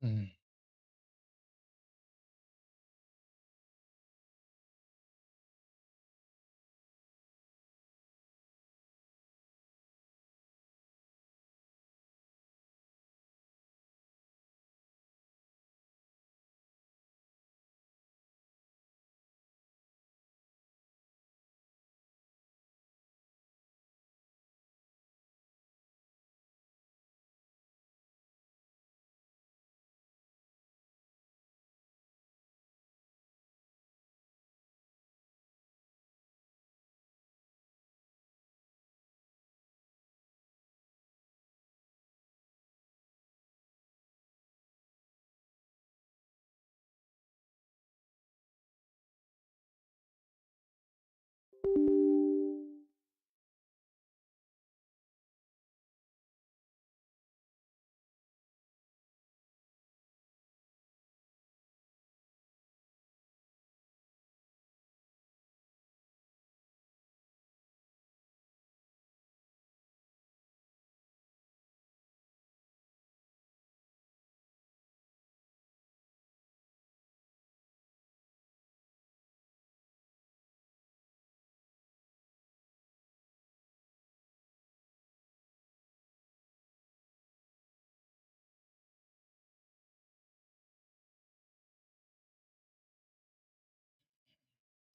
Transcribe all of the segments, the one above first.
Mm.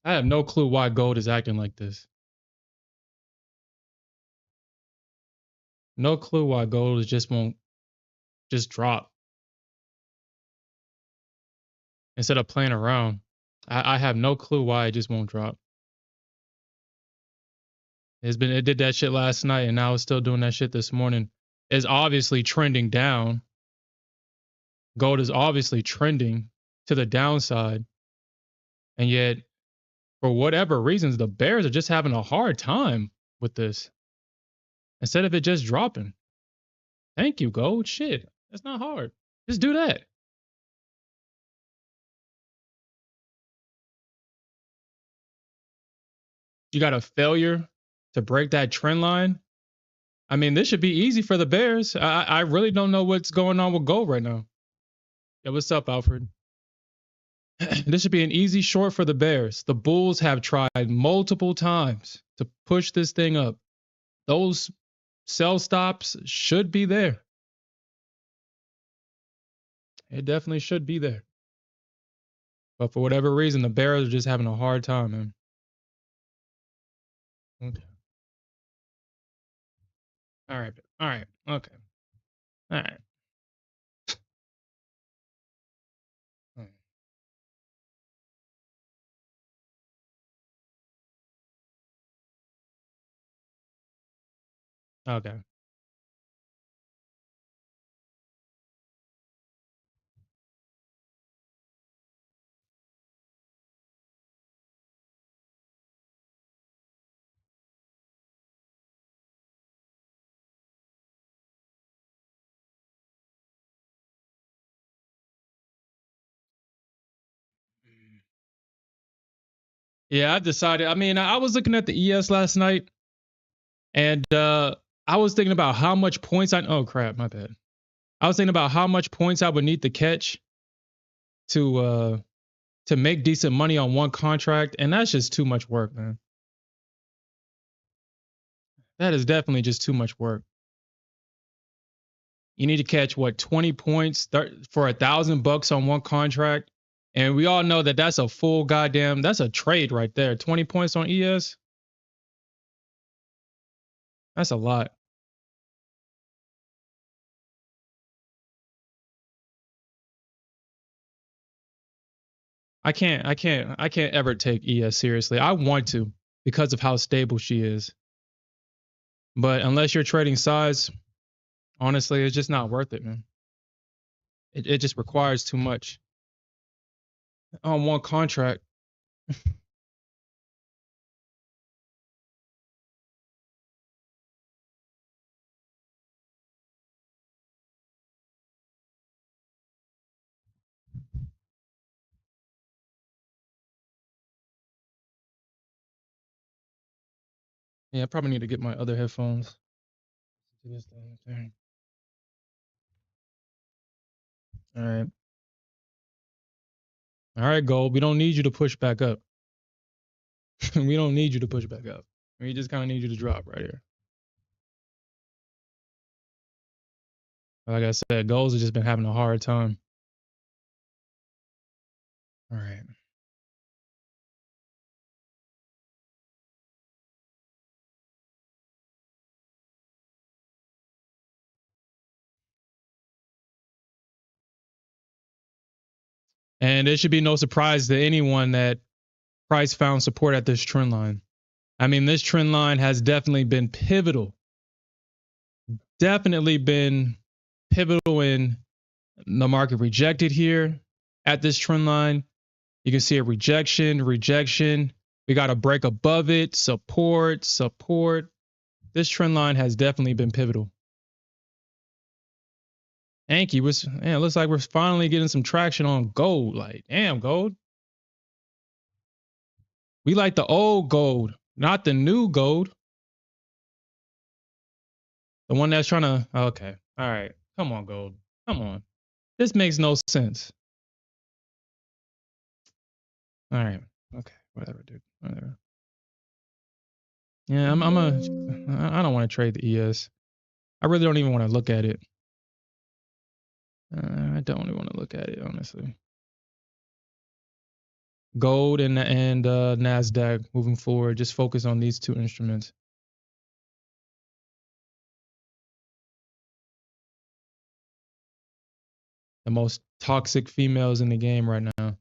I have no clue why gold is acting like this. No clue why gold is just won't just drop instead of playing around. I have no clue why it just won't drop. It did that shit last night and now it's still doing that shit this morning. It's obviously trending down. Gold is obviously trending to the downside. And yet, for whatever reasons, the bears are just having a hard time with this instead of it just dropping. Thank you, gold. Shit. That's not hard. Just do that. You got a failure to break that trend line. I mean, this should be easy for the Bears. I really don't know what's going on with gold right now. Yeah, what's up, Alfred? This should be an easy short for the Bears. The Bulls have tried multiple times to push this thing up. Those sell stops should be there. It definitely should be there. But for whatever reason, the Bears are just having a hard time, man. Okay. All right. All right. Okay. All right. Mm. Okay. Yeah, I decided. I mean, I was looking at the ES last night, and I was thinking about how much points I. Oh crap, my bad. I was thinking about how much points I would need to catch to uh to make decent money on one contract, and that's just too much work, man. That is definitely just too much work. You need to catch what 20 points for $1,000 on one contract, and we all know that that's a full goddamn that's a trade right there. 20 points on ES, that's a lot. I can't ever take ES seriously. I want to because of how stable she is, but unless you're trading size, honestly, it's just not worth it, man. It just requires too much on one contract. Yeah, I probably need to get my other headphones. To this thing. All right. All right, gold. We don't need you to push back up. We don't need you to push back up. We just kind of need you to drop right here. Like I said, golds have just been having a hard time. All right. And it should be no surprise to anyone that price found support at this trend line. I mean, this trend line has definitely been pivotal. Definitely been pivotal in the market rejected here at this trend line. You can see a rejection. We got a break above it, support. This trend line has definitely been pivotal. Anki was, man, it looks like we're finally getting some traction on gold. Like, damn, gold. We like the old gold, not the new gold. The one that's trying to, okay. All right. Come on, gold. Come on. This makes no sense. All right. Okay. Whatever, dude. Whatever. Yeah, I don't want to trade the ES. I really don't even want to look at it. I don't even want to look at it, honestly. Gold and Nasdaq moving forward. Just focus on these two instruments. The most toxic females in the game right now.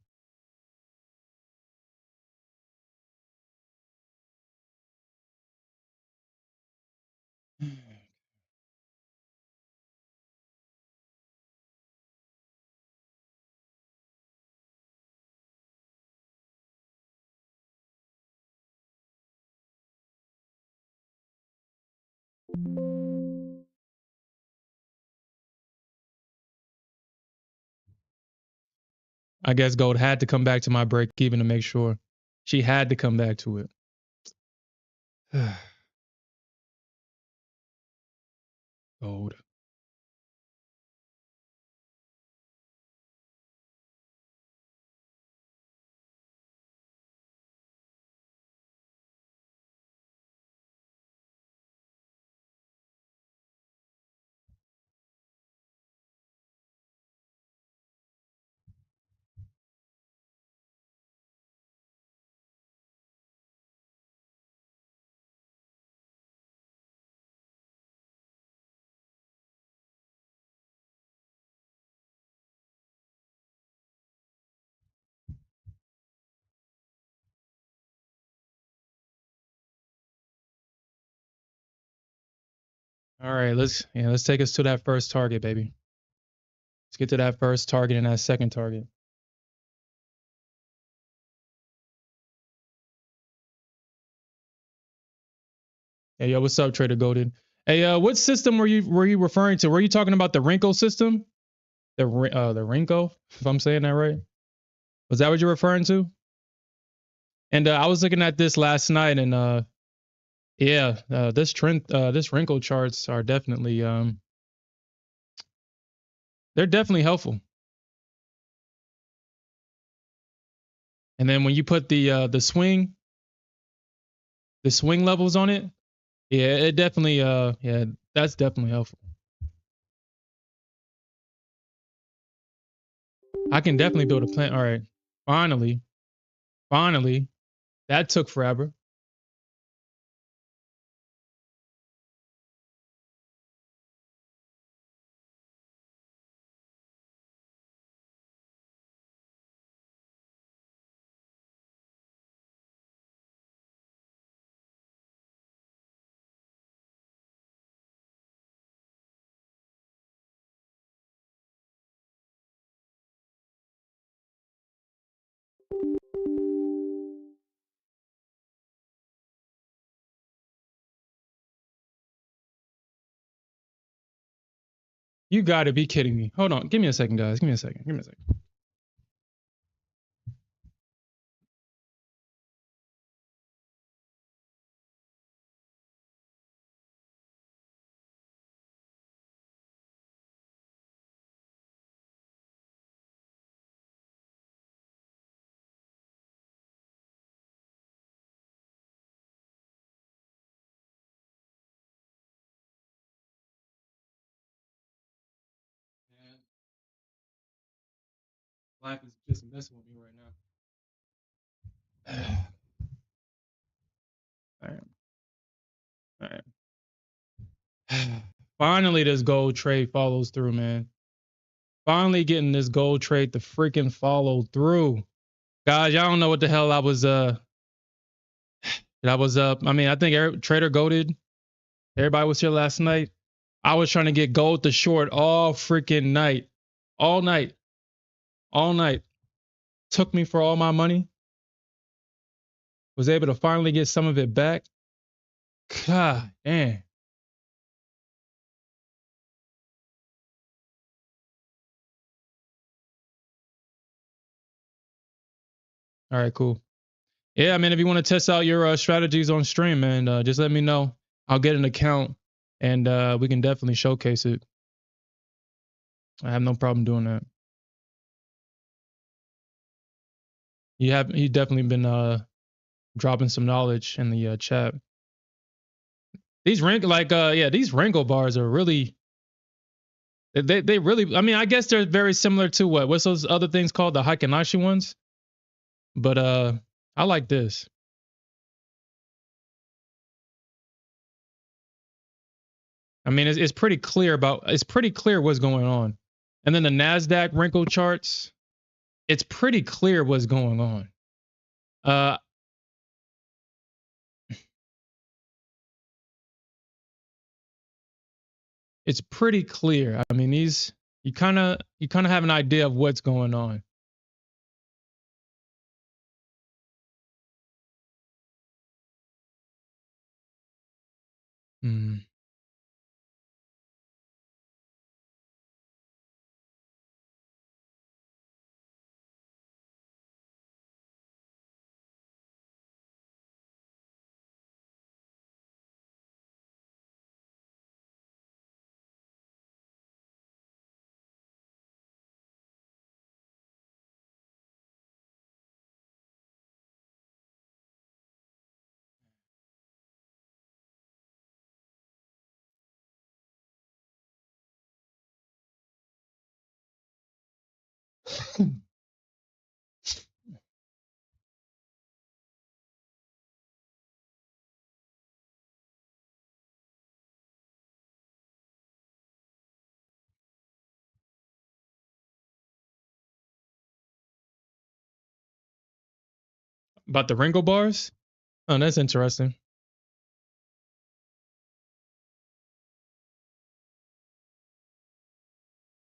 I guess gold had to come back to my break even to make sure. She had to come back to it. Gold. All right, let's take us to that first target, baby. Let's get to that first target and that second target. Hey, yo, what's up, Trader Golden? Hey, what system were you referring to? Were you talking about the Renko system? The Renko, if I'm saying that right. Was that what you're referring to? And I was looking at this last night, and yeah, this Renko charts are definitely they're definitely helpful. And then when you put the swing levels on it, yeah, it definitely yeah, that's definitely helpful. I can definitely build a plan. All right, finally, that took forever. You got to be kidding me. Hold on, give me a second, guys. Give me a second. Life is just messing with me right now. All right. All right. Finally, this gold trade follows through, man. Finally getting this gold trade to freaking follow through. Guys, y'all don't know what the hell I was I mean, I think Trader Goated. Everybody was here last night. I was trying to get gold to short all freaking night. All night. All night. Took me for all my money. Was able to finally get some of it back. God damn. All right, cool. Yeah, I mean, if you want to test out your strategies on stream, man, just let me know. I'll get an account and we can definitely showcase it. I have no problem doing that. You definitely been dropping some knowledge in the chat. These these wrinkle bars are really they really, I mean, I guess they're very similar to what's those other things called, the Heikenaishi ones? But I like this. I mean, it's pretty clear what's going on. And then the Nasdaq wrinkle charts, it's pretty clear what's going on. Uh, it's pretty clear. I mean, you kind of have an idea of what's going on. Hmm. About the wrinkle bars? Oh, that's interesting.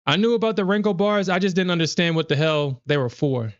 I knew about the wrinkle bars. I just didn't understand what the hell they were for.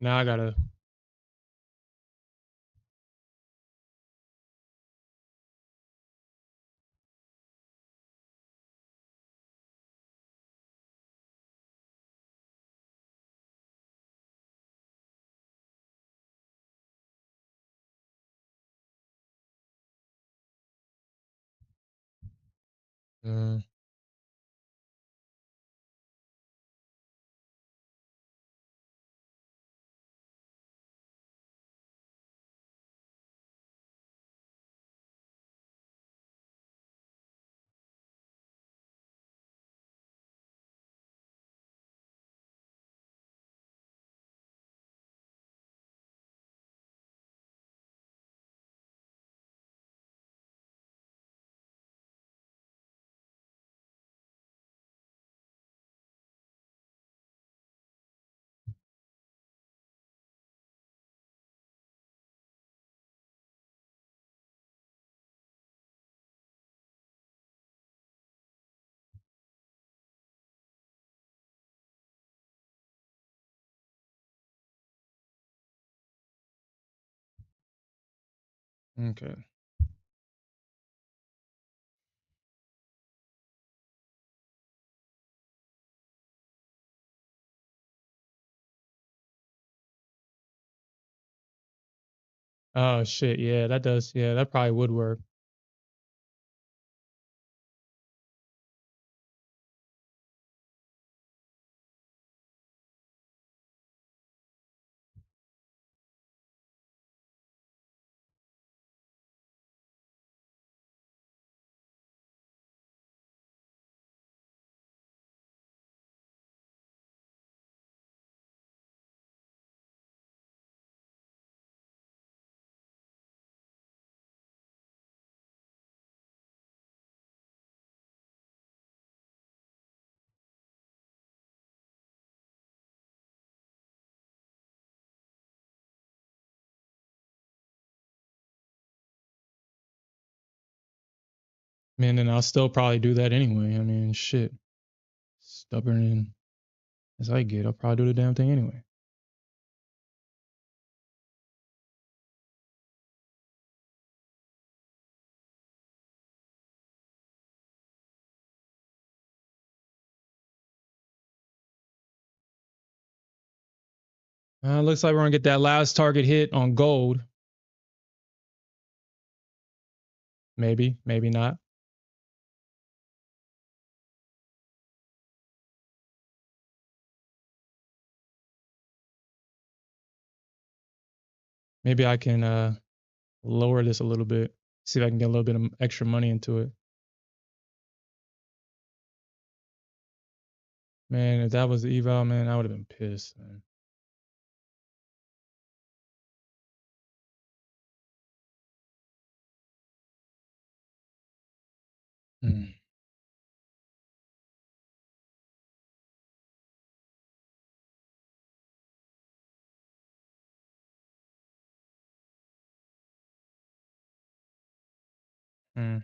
Now I gotta. Uh, okay. Oh shit, yeah, that does. Yeah, that probably would work. Man, and I'll still probably do that anyway. I mean, shit, stubborn as I get, I'll probably do the damn thing anyway. Looks like we're gonna get that last target hit on gold. Maybe, maybe not. Maybe I can lower this a little bit. See if I can get a little bit of extra money into it. Man, if that was the eval, man, I would have been pissed, man. Hmm. Hmm.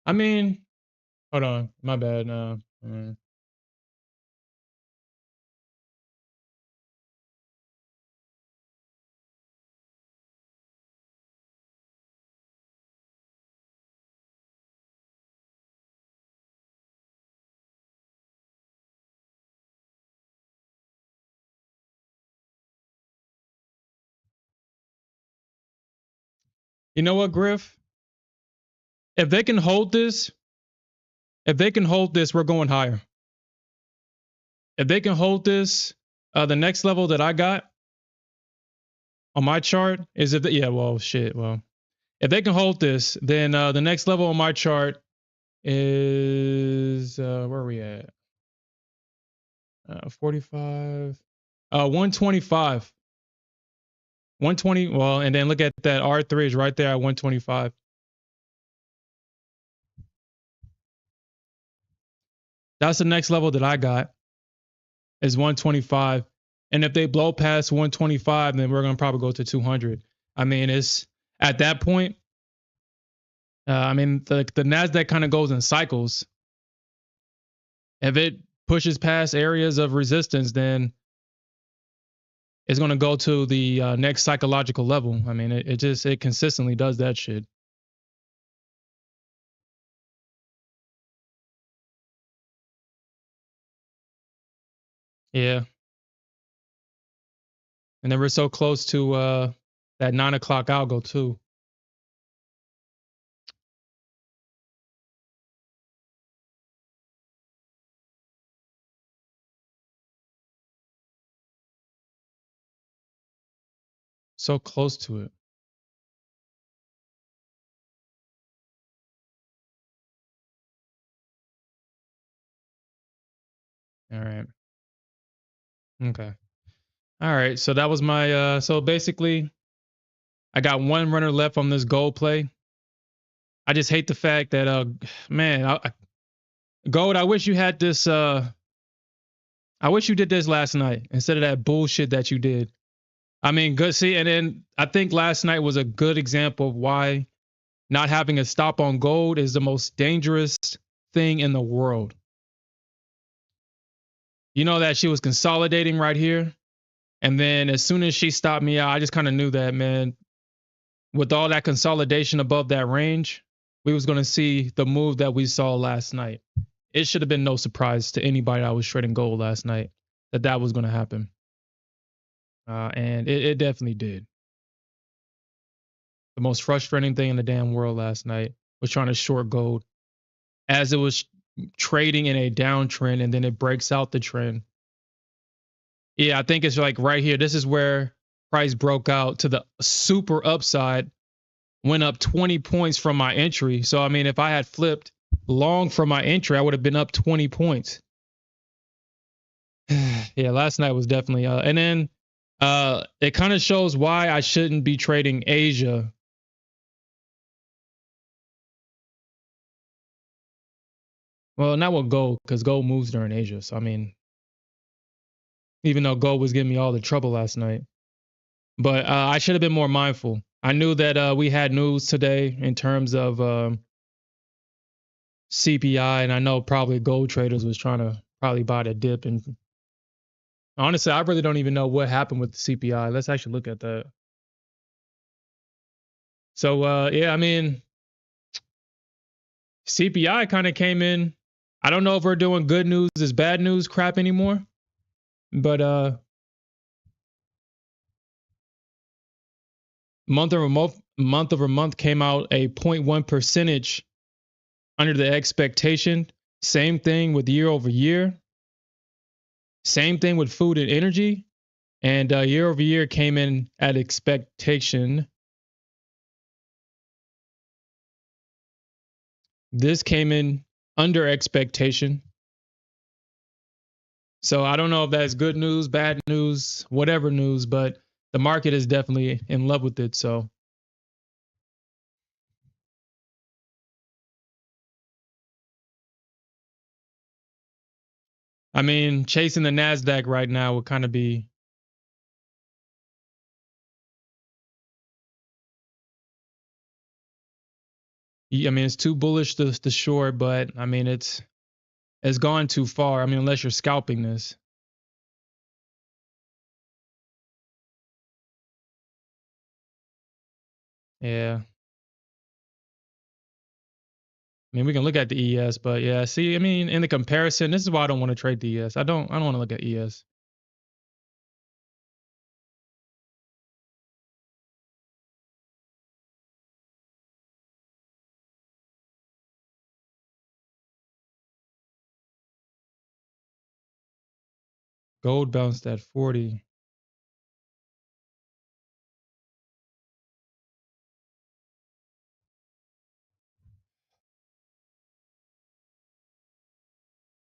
I mean, hold on, my bad. You know what, Griff? If they can hold this, if they can hold this, we're going higher. If they can hold this, the next level that I got on my chart is if yeah, well, shit, well, if they can hold this, then the next level on my chart is where are we at? 45, 125, 120. Well, and then look at that R3 is right there at 125. That's the next level that I got is 125. And if they blow past 125, then we're gonna probably go to 200. I mean, it's at that point. I mean, the Nasdaq kind of goes in cycles. If it pushes past areas of resistance, then it's going to go to the next psychological level. I mean, it consistently does that shit. Yeah, And then we're so close to that 9 o'clock algo too. So close to it. All right. Okay. All right. So that was my so basically I got one runner left on this gold play. I just hate the fact that man, gold, I wish you had this I wish you did this last night instead of that bullshit that you did. I mean, good see, and then I think last night was a good example of why not having a stop on gold is the most dangerous thing in the world. You know that she was consolidating right here. And then as soon as she stopped me out, I just kind of knew that, man, with all that consolidation above that range, we was going to see the move that we saw last night. It should have been no surprise to anybody that was trading gold last night that that was going to happen. And it definitely did. The most frustrating thing in the damn world last night was trying to short gold as it was trading in a downtrend and then it breaks out the trend. Yeah, I think it's like right here. This is where price broke out to the super upside, went up 20 points from my entry. So, I mean, if I had flipped long from my entry, I would have been up 20 points. Yeah, last night was definitely, and then it kind of shows why I shouldn't be trading Asia. Well, not with gold, because gold moves during Asia. So, I mean, even though gold was giving me all the trouble last night. But I should have been more mindful. I knew that we had news today in terms of CPI, and I know probably gold traders was trying to probably buy the dip. And honestly, I really don't even know what happened with the CPI. Let's actually look at that. So yeah, I mean, CPI kind of came in. I don't know if we're doing good news is bad news crap anymore, but month over month came out a 0.1 percentage under the expectation. Same thing with year over year. Same thing with food and energy. And year over year came in at expectation. This came in under expectation. So I don't know if that's good news, bad news, whatever news, but the market is definitely in love with it. So, I mean, chasing the Nasdaq right now would kind of be, I mean, it's too bullish to short, but I mean, it's gone too far. I mean, unless you're scalping this. Yeah. I mean, we can look at the ES, but yeah, see, I mean, in the comparison, this is why I don't want to trade the ES. I don't want to look at ES. Gold bounced at 40.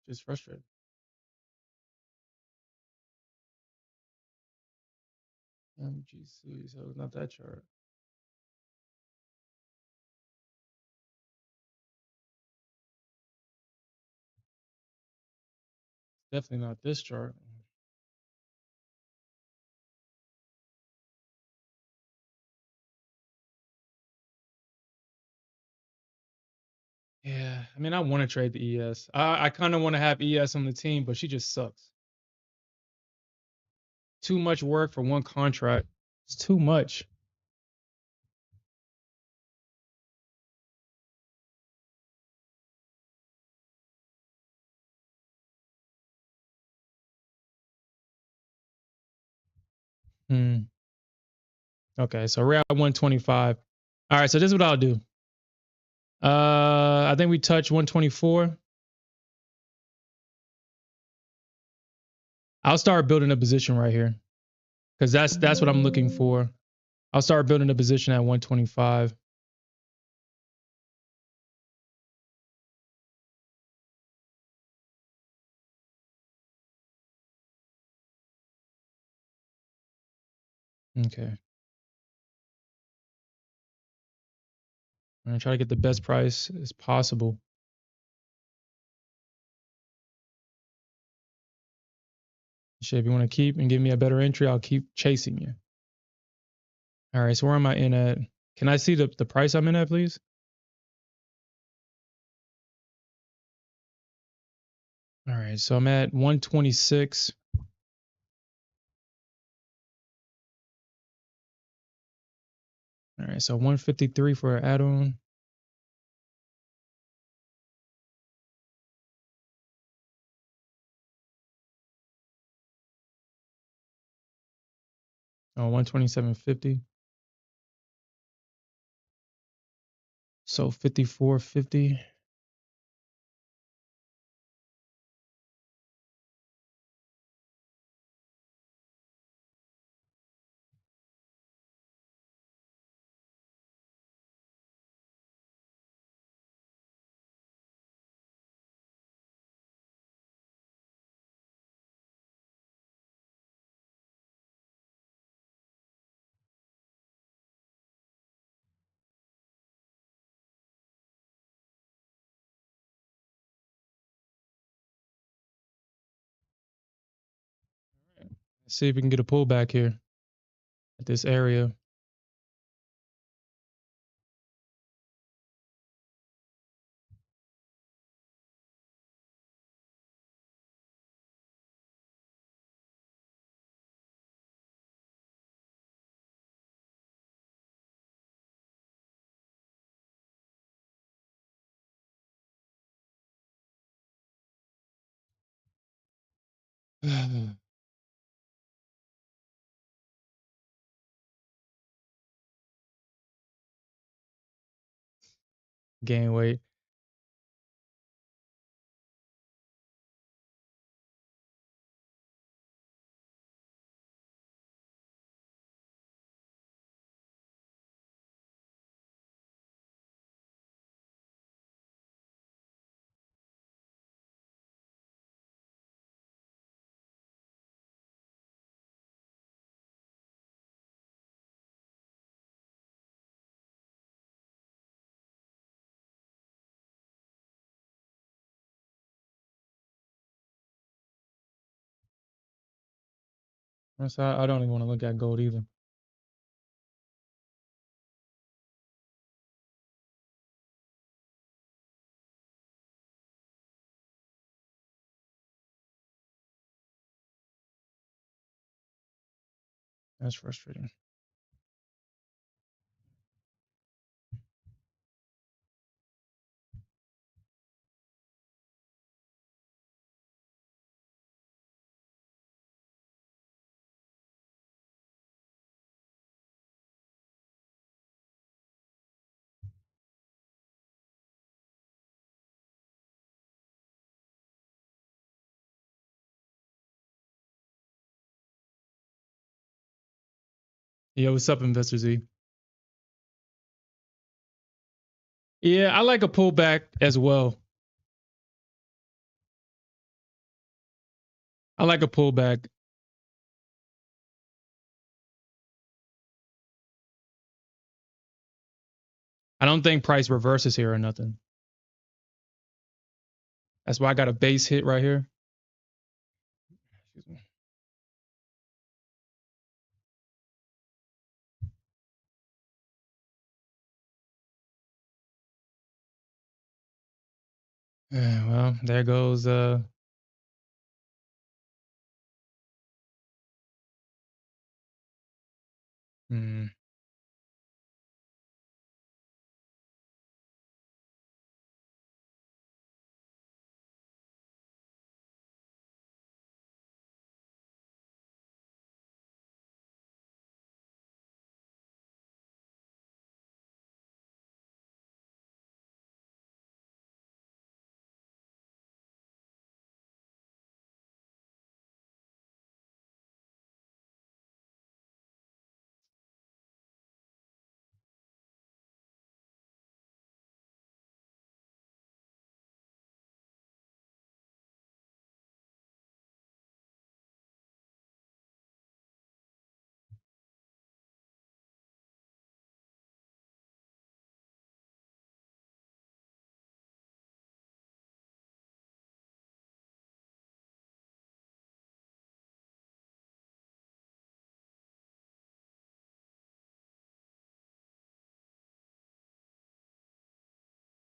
Just frustrated. MGC, so it's not that chart. Definitely not this chart. Yeah, I mean, I want to trade the ES. I kind of want to have ES on the team, but she just sucks. Too much work for one contract. It's too much. Hmm. Okay, so we're at 125. All right, so this is what I'll do. I think we touched 124. I'll start building a position right here because that's what I'm looking for. I'll start building a position at 125. Okay. I'm gonna try to get the best price as possible. Shit, if you want to keep and give me a better entry, I'll keep chasing you. All right, so where am I in at? Can I see the price I'm in at, please? All right, so I'm at 126. All right, so 153 for an add-on. Oh, 127.50. So 54.50. Let's see if we can get a pullback here at this area. Gain weight. So I don't even want to look at gold either. That's frustrating. Yeah, what's up, Investor Z? Yeah, I like a pullback as well. I like a pullback. I don't think price reverses here or nothing. That's why I got a base hit right here. Excuse me. Well, there goes hmm.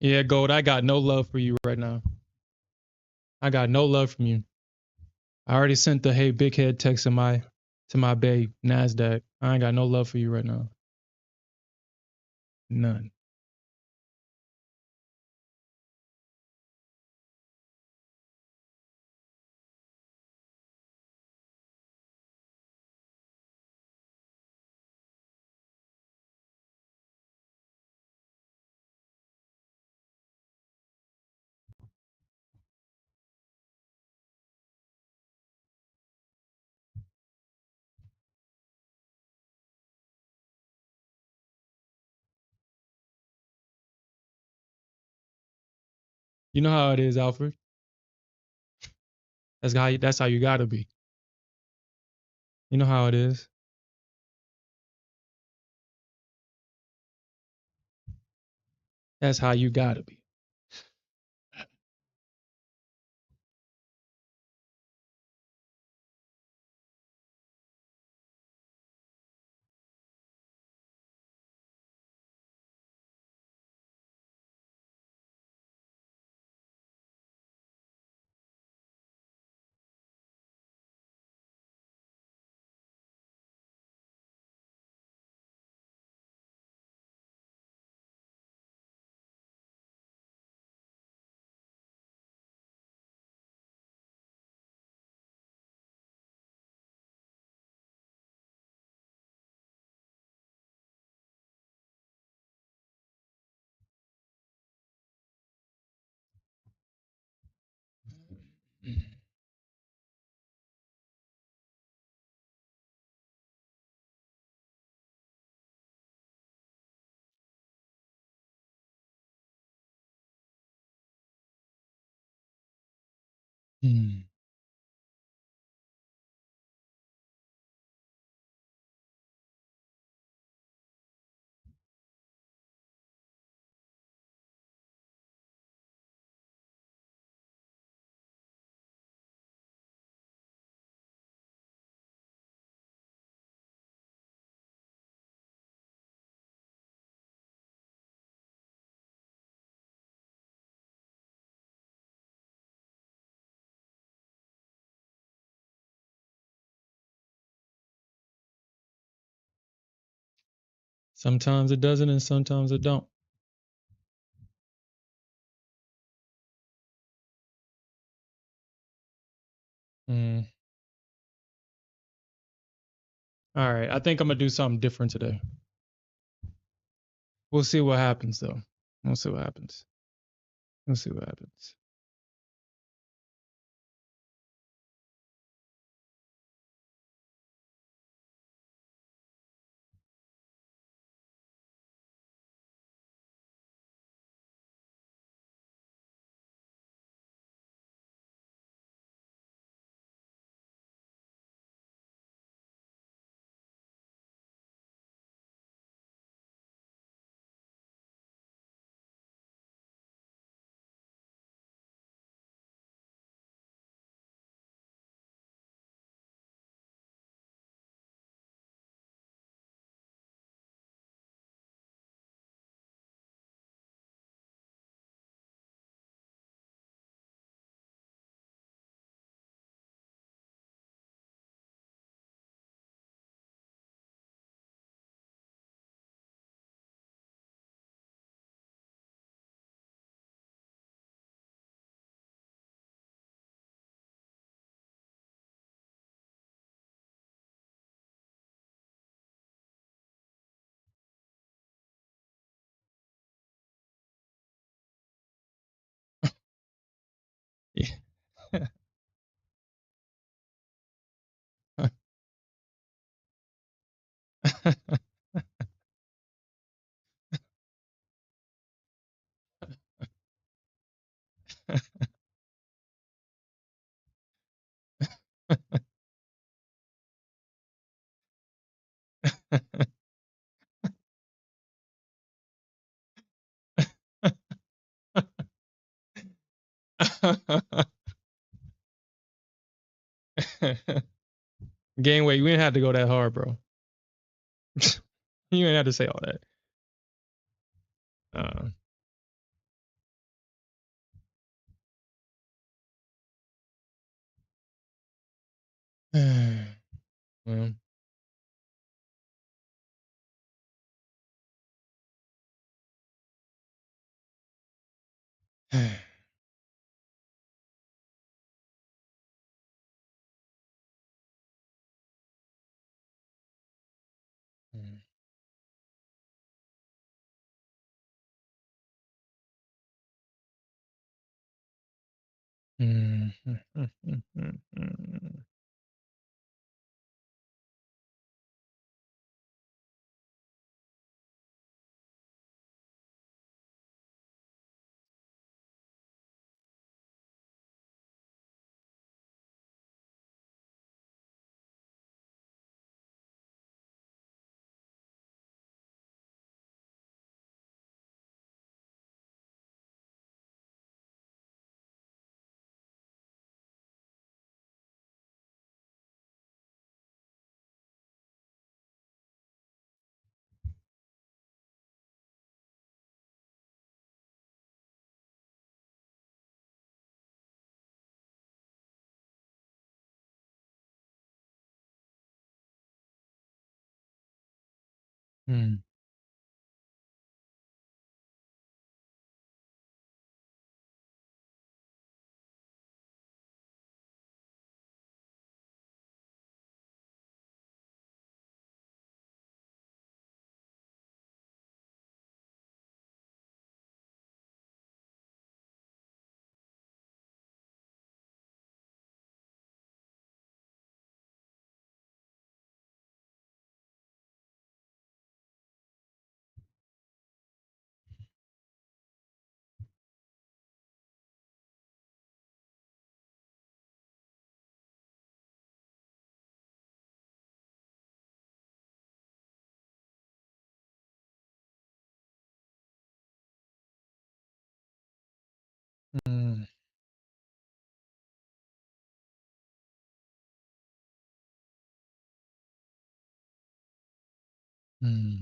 Yeah, Gold, I got no love for you right now. I got no love from you. I already sent the hey big head text to my babe, Nasdaq. I ain't got no love for you right now. None. You know how it is, Alfred. That's how you gotta be. You know how it is. That's how you gotta be. Hmm. Sometimes it doesn't, and sometimes it don't. Mm. All right, I think I'm gonna do something different today. We'll see what happens, though. We'll see what happens. We'll see what happens. Yeah. Gain weight. We didn't have to go that hard, bro. You ain't have to say all that. Uh, Mm, mm, mm,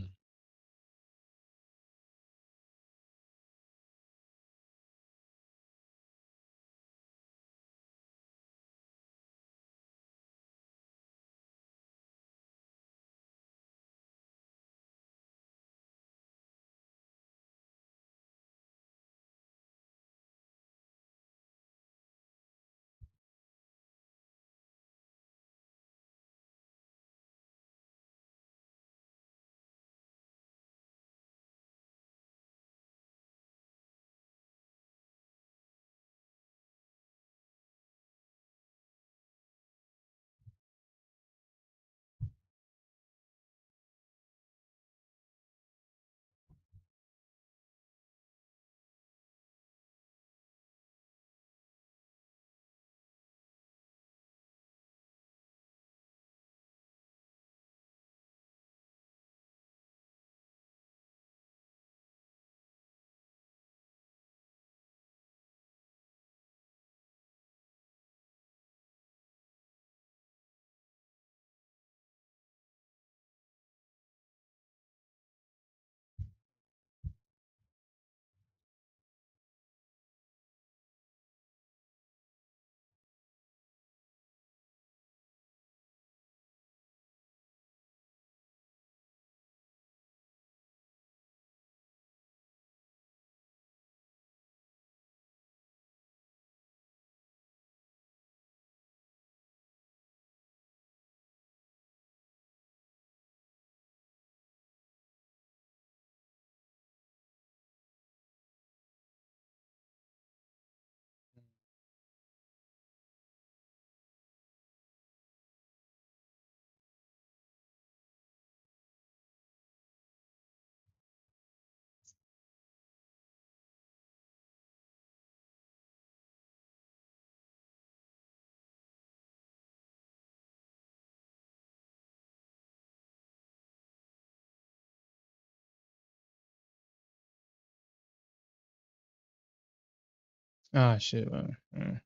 ah, shit, man. Mm,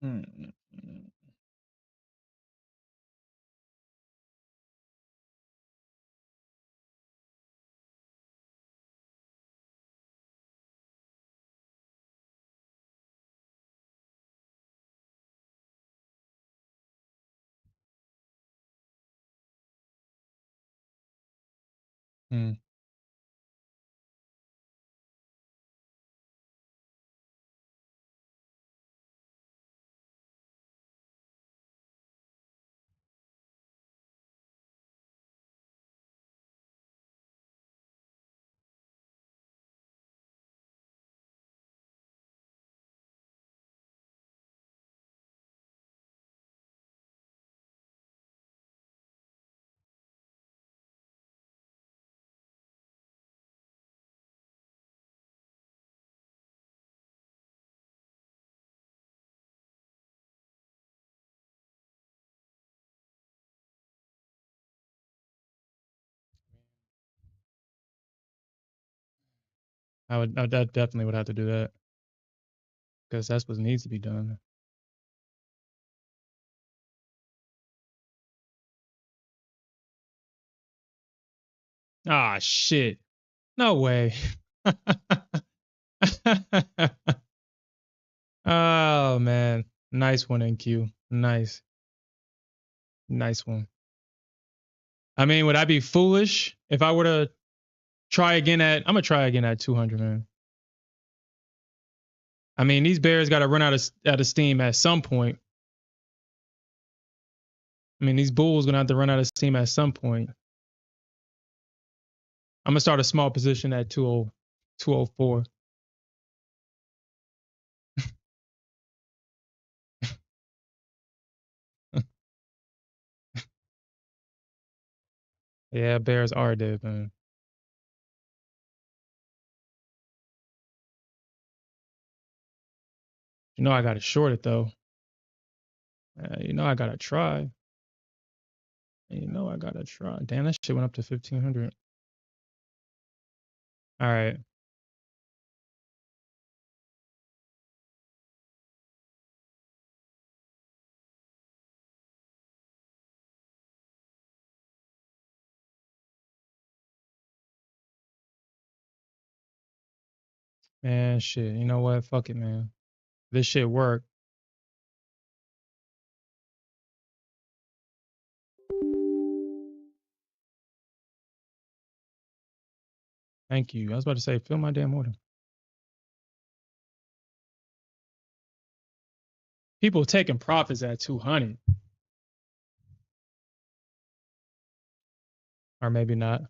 mm, mm. Hmm. I definitely would have to do that because that's what needs to be done. Ah, shit. No way. Oh man. Nice one, NQ. Nice. Nice one. I mean, would I be foolish if I were to try again at I'm gonna try again at 200, man. I mean, these bears got to run out of steam at some point. I mean, these bulls gonna have to run out of steam at some point. I'm gonna start a small position at 204. Yeah, bears are dead, man. You know I gotta short it though. You know I gotta try. You know I gotta try. Damn, that shit went up to 1500. All right. Man, shit. You know what? Fuck it, man. This shit worked. Thank you. I was about to say, fill my damn order. People taking profits at 200, or maybe not.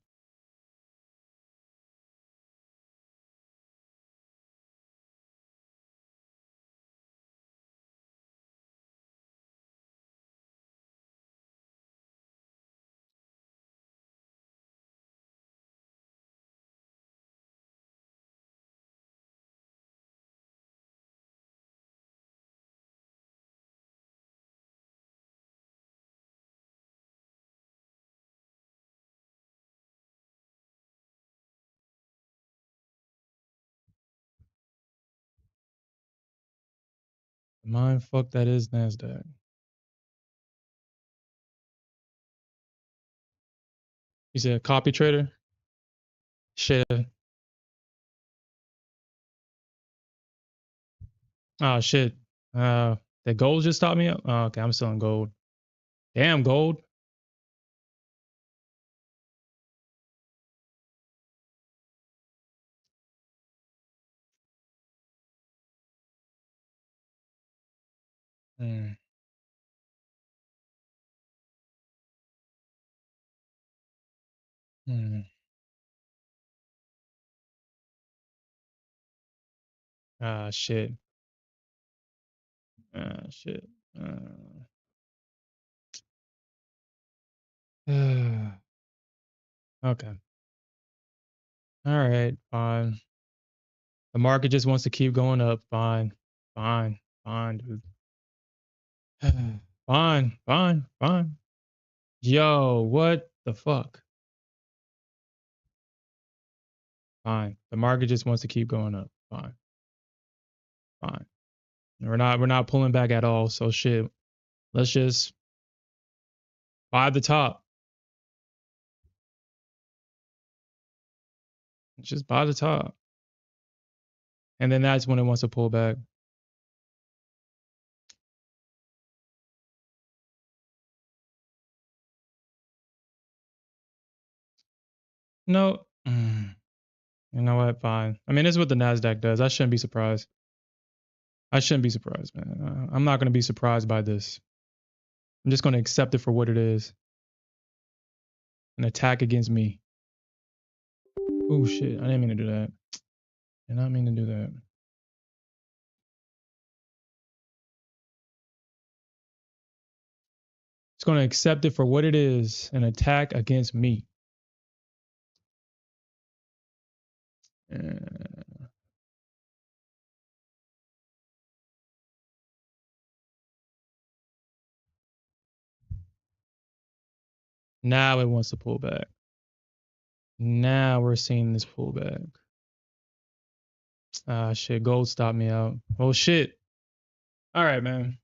Mind fuck that is Nasdaq. You said copy trader? Shit. Oh shit. The gold just stopped me up. Oh, okay, I'm still in gold. Damn gold. Mm, mm. Ah shit. Ah shit. Okay. All right. Fine. The market just wants to keep going up. Fine. Fine. Fine, dude. Fine. Fine. Fine. Yo, what the fuck? Fine. The market just wants to keep going up. Fine. Fine. We're not pulling back at all. So shit. Let's just buy the top. Just buy the top. And then that's when it wants to pull back. No. You know what? Fine. I mean, this is what the Nasdaq does. I shouldn't be surprised. I shouldn't be surprised, man. I'm not going to be surprised by this. I'm just going to accept it for what it is. An attack against me. Oh shit! I didn't mean to do that. Did not mean to do that. It's going to accept it for what it is. An attack against me. Now it wants to pull back. Now we're seeing this pullback. Ah, shit. Gold stopped me out. Oh, shit. All right, man.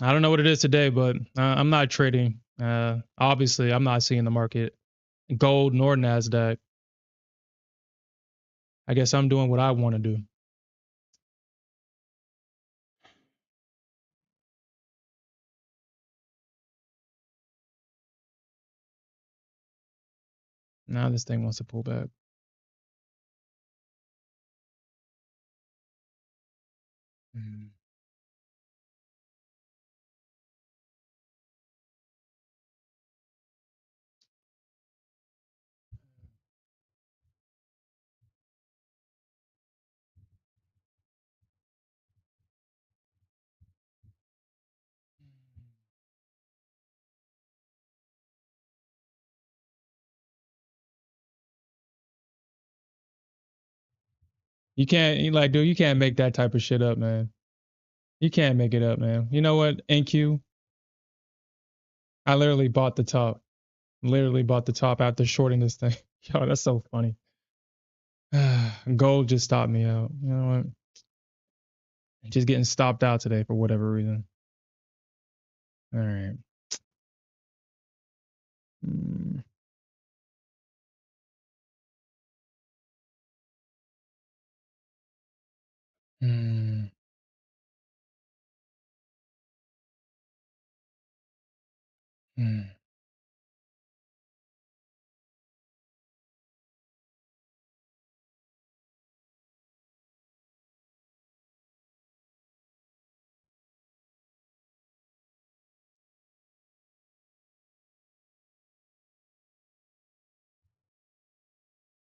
I don't know what it is today, but I'm not trading. Obviously, I'm not seeing the market, gold nor Nasdaq. I guess I'm doing what I want to do. Now this thing wants to pull back. You can't, like, dude, you can't make that type of shit up, man. You can't make it up, man. You know what, NQ? I literally bought the top. Literally bought the top after shorting this thing. Yo, that's so funny. Gold just stopped me out. You know what? Just getting stopped out today for whatever reason. All right. Mm. Mm. Mm.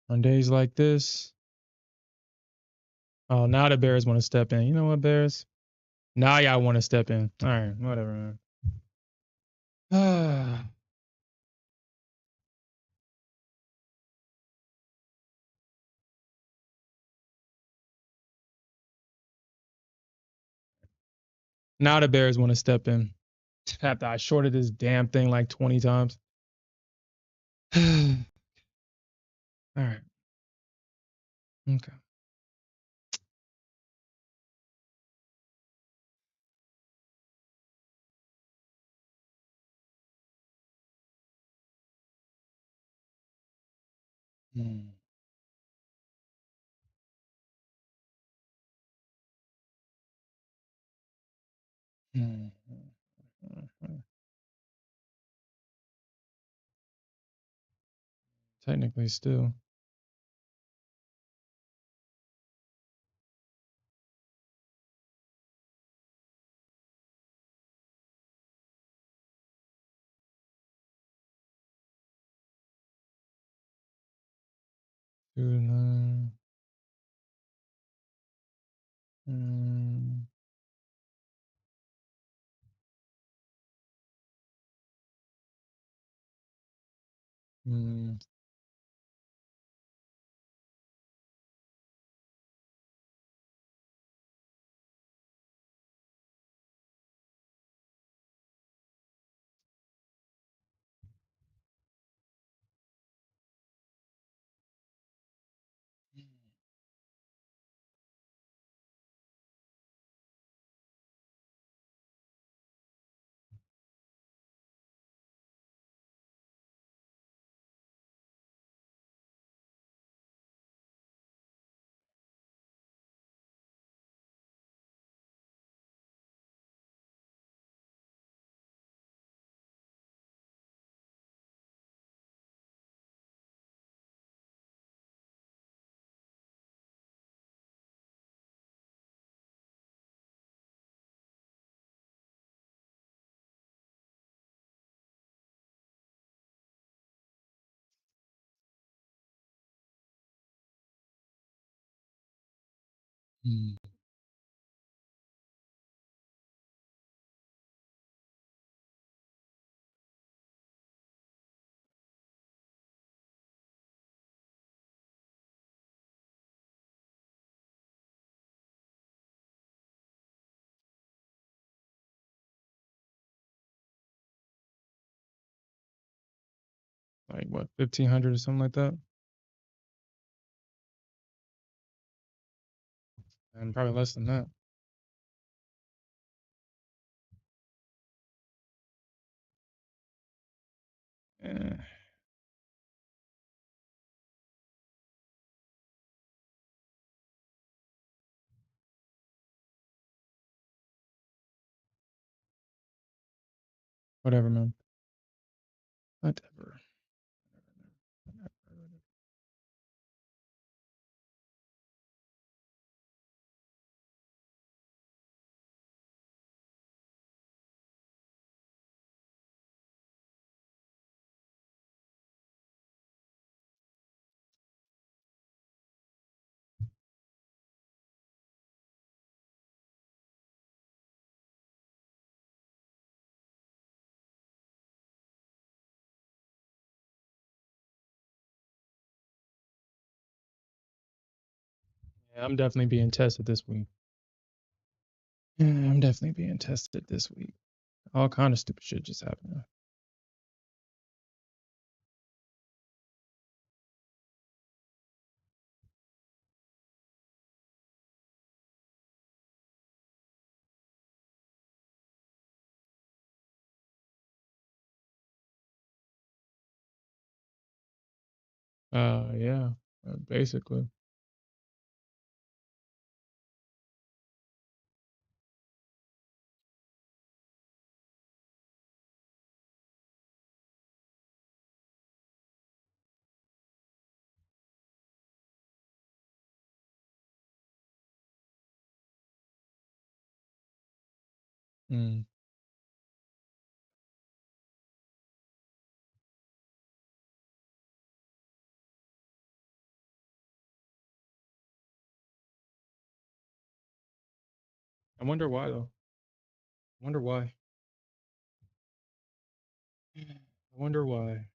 On days like this, oh, now the Bears want to step in. You know what, Bears? Now y'all want to step in. All right, whatever, man. Now the Bears want to step in. After I shorted this damn thing like 20 times. All right. Okay. Mm. Mm. Technically, still. Two, nine. Mm. Mm. Mm. Like what, 1,500 or something like that? And probably less than that. Eh, whatever, man. Whatever. Yeah, I'm definitely being tested this week. Yeah, I'm definitely being tested this week. All kind of stupid shit just happened. Yeah, basically. Mm. I wonder why though. I wonder why. I wonder why.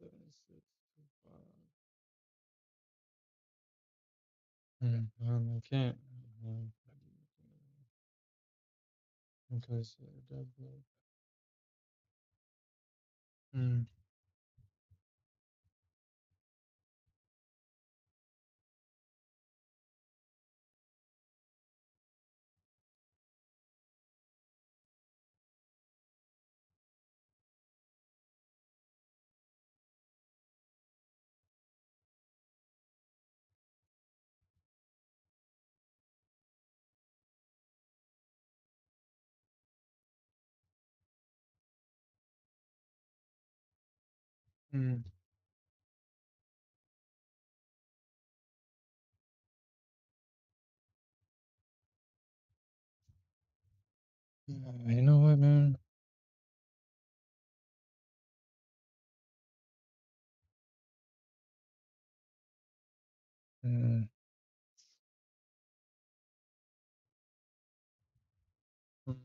7625. I can't. Because mm, mm. You know what, man? Mm, mm.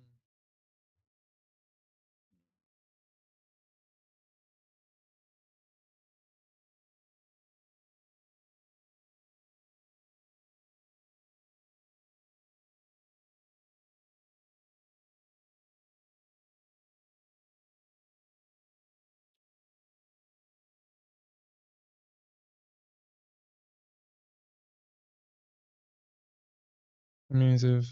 It means if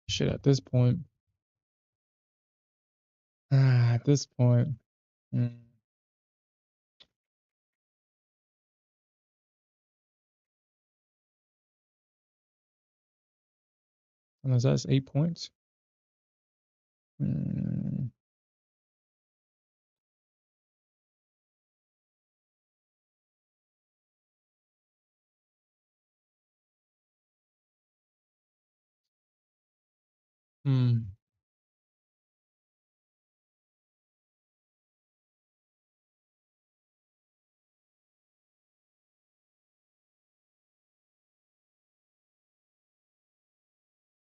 shit at this point. At this point. Mm, unless that's 8 points. Mm, mm,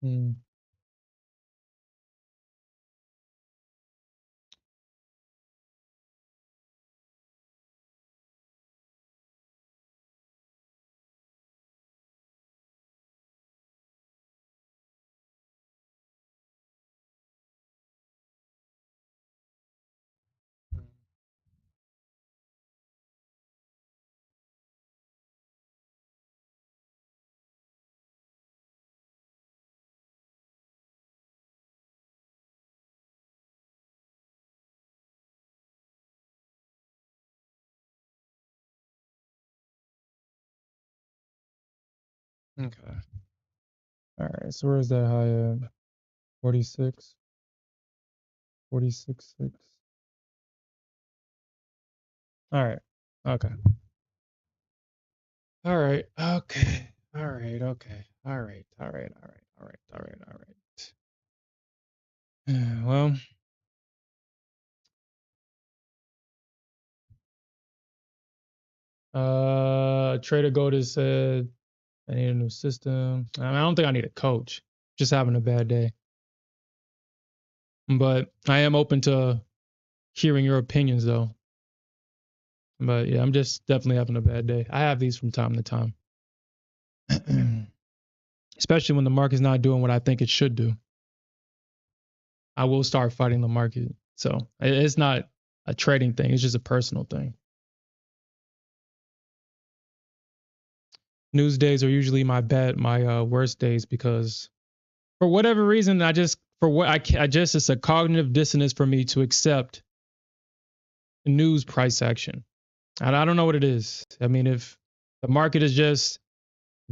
mm. Okay. All right. So where's that high at? 46, 46.6. All right. Okay. All right. Okay. All right. Okay. All right. All right. All right. All right. All right. All right. Well, Trader Gold has said I need a new system. I don't think I need a coach. Just having a bad day. But I am open to hearing your opinions though. But yeah, I'm just definitely having a bad day. I have these from time to time. Especially when the market's not doing what I think it should do. I will start fighting the market. So it's not a trading thing, it's just a personal thing. News days are usually my worst days because for whatever reason, I just it's a cognitive dissonance for me to accept news price action. And I don't know what it is. I mean, if the market is just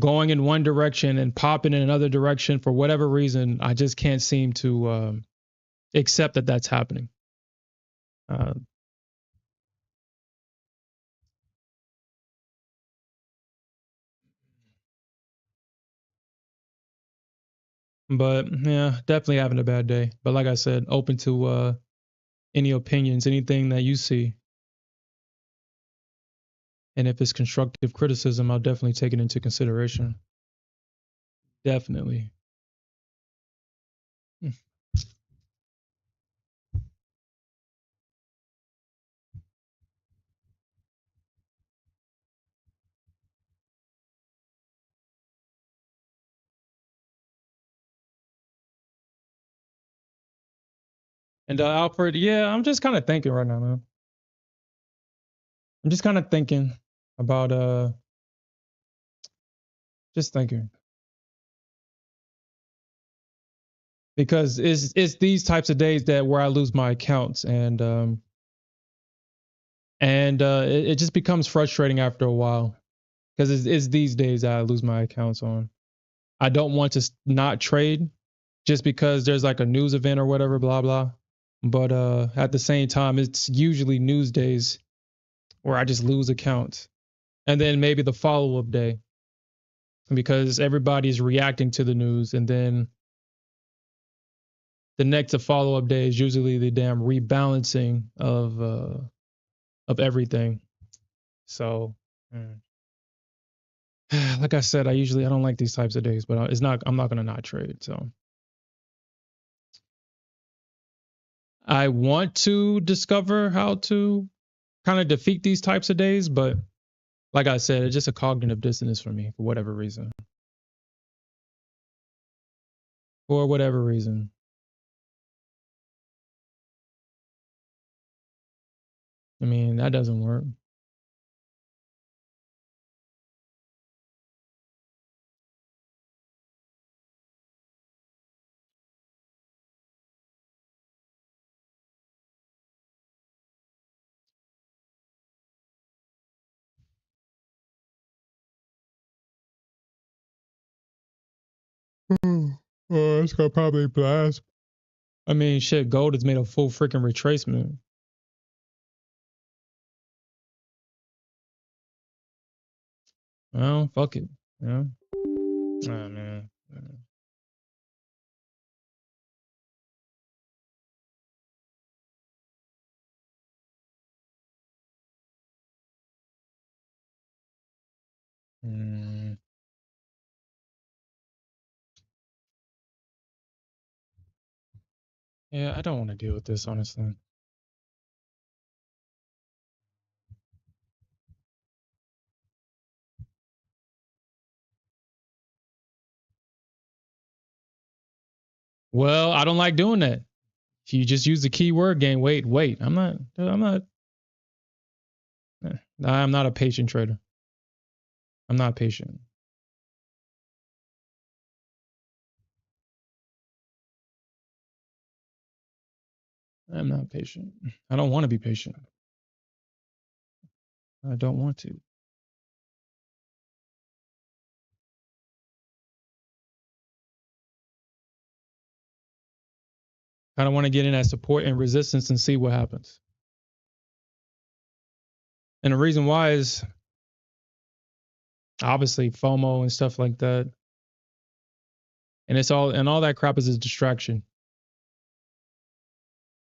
going in one direction and popping in another direction for whatever reason, I just can't seem to accept that that's happening. Uh, but yeah, definitely having a bad day. But like I said, open to any opinions, anything that you see. And if it's constructive criticism, I'll definitely take it into consideration. Definitely. And Alfred, yeah, I'm just kind of thinking right now, man. I'm just kind of thinking about just thinking because it's these types of days that where I lose my accounts and it just becomes frustrating after a while because it's these days that I lose my accounts on. I don't want to not trade just because there's like a news event or whatever, blah blah. But at the same time, it's usually news days where I just lose accounts, and then maybe the follow up day because everybody's reacting to the news, and then the next follow up day is usually the damn rebalancing of everything. So, like I said, I don't like these types of days, but I'm not gonna not trade. So I want to discover how to kind of defeat these types of days, but like I said, it's just a cognitive dissonance for me for whatever reason. For whatever reason. I mean, that doesn't work. Oh, it's gonna probably blast. I mean, shit, gold has made a full freaking retracement. Well, fuck it. Yeah. Oh, man. Mm, yeah, I don't want to deal with this, honestly. Well, I don't like doing that. If you just use the keyword game, wait. I'm not a patient trader. I'm not patient. I'm not patient. I don't want to be patient. I don't want to. Kind of want to get in at support and resistance and see what happens. And the reason why is obviously FOMO and stuff like that. And all that crap is a distraction.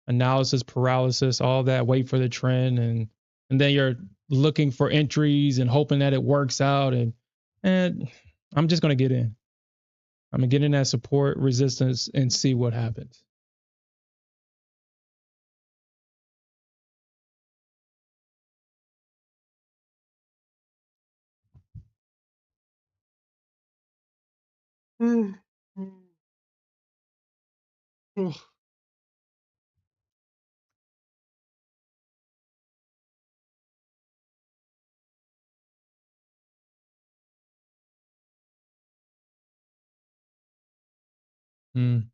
Analysis paralysis, all that, wait for the trend, and then you're looking for entries and hoping that it works out. And I'm just gonna get in. I'm gonna get in that support, resistance, and see what happens. Mm.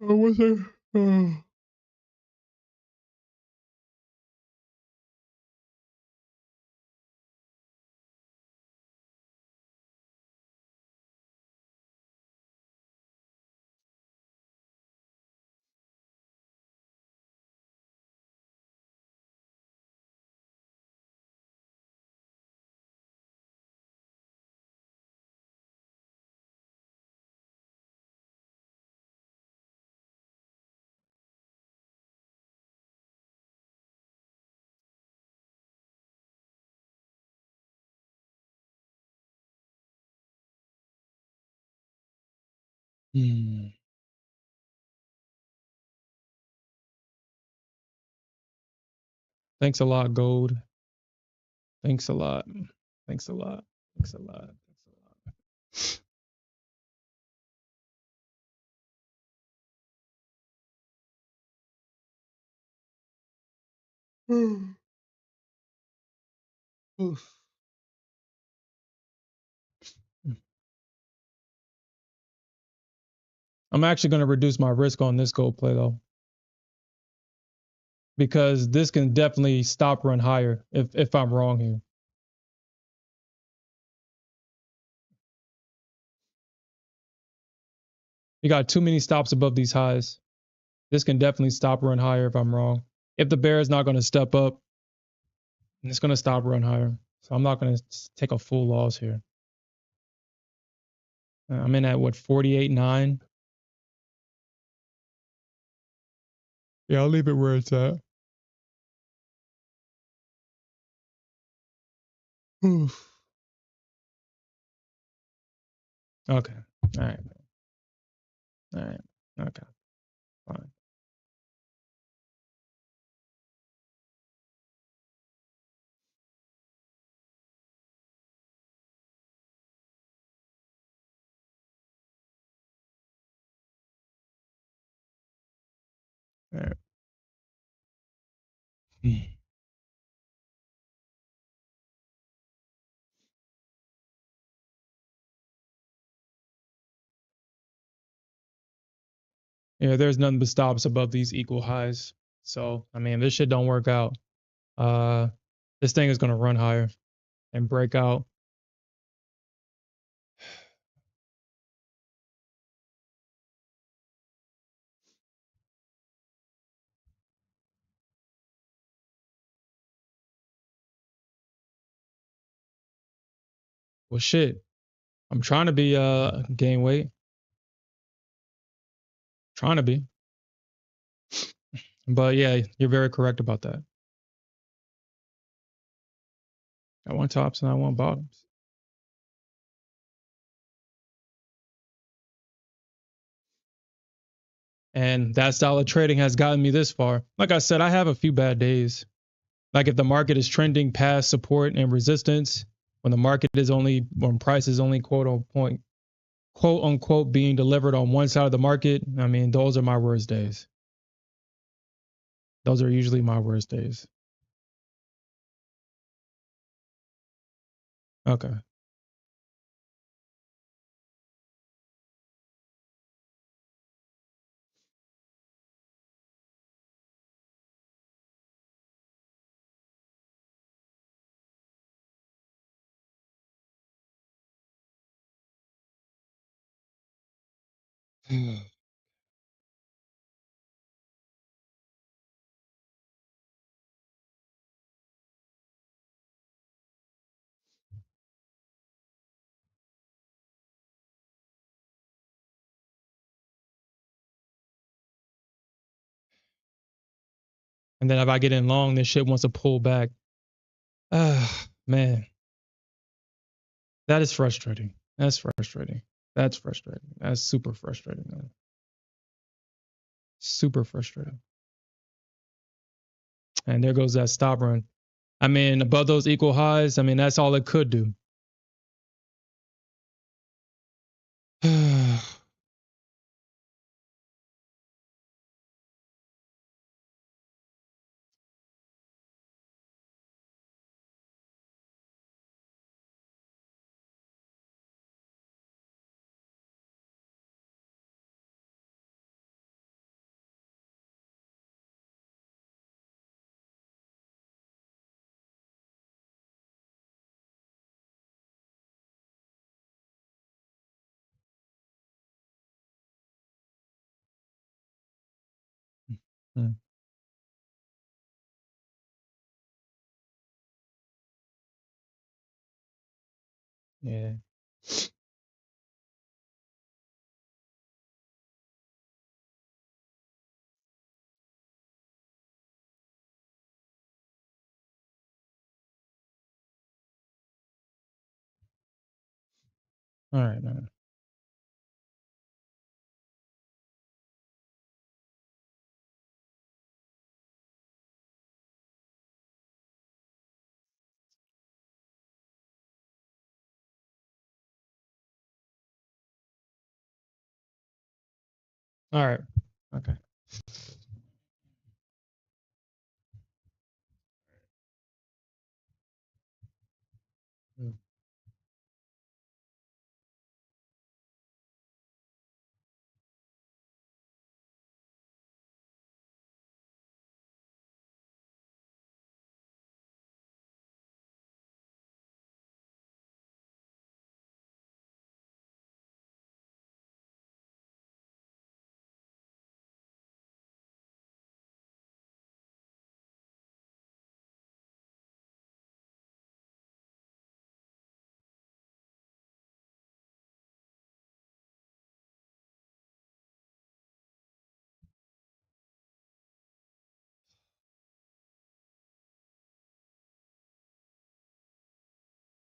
Oh, was it? Thanks a lot, Gold. Thanks a lot. Thanks a lot. Thanks a lot. Thanks a lot. Oof. I'm actually going to reduce my risk on this gold play though, because this can definitely stop run higher if I'm wrong here. You got too many stops above these highs. This can definitely stop run higher if I'm wrong. If the bear is not going to step up, it's going to stop run higher. So I'm not going to take a full loss here. I'm in at what, 48.9? Yeah, I'll leave it where it's at. Oof. Okay. All right. All right. Okay. Fine. All right. Yeah, there's nothing but stops above these equal highs. So, I mean, if this shit don't work out, uh, this thing is going to run higher and break out. Well, shit, I'm trying to be gain weight. Trying to be. But yeah, you're very correct about that. I want tops and I want bottoms. And that style of trading has gotten me this far. Like I said, I have a few bad days. Like if the market is trending past support and resistance, when price is only quote on point, quote unquote being delivered on one side of the market, I mean, those are my worst days. Those are usually my worst days. Okay. And then if I get in long, this shit wants to pull back. Man, that is frustrating. That's frustrating. That's frustrating. That's super frustrating, man. Super frustrating. And there goes that stop run. I mean, above those equal highs, I mean, that's all it could do. Yeah. All right, man. All right. Okay. Mm.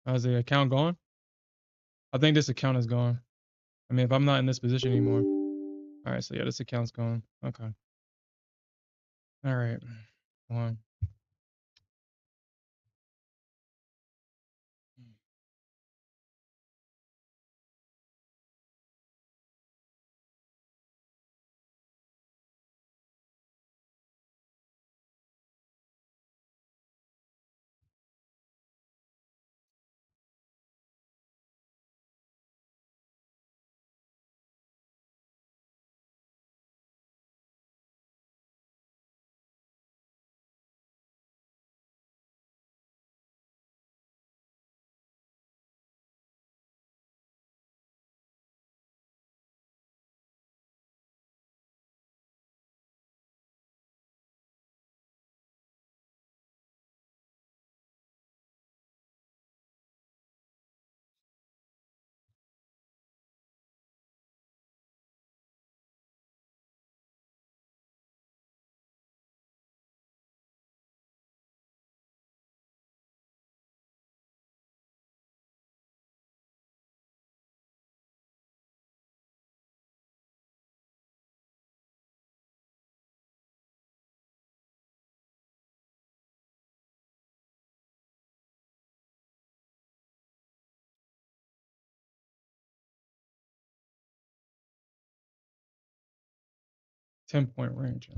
How's the account going? I think this account is gone. I mean, if I'm not in this position anymore. All right, so yeah, this account's gone. Okay. All right. One. 10-point range.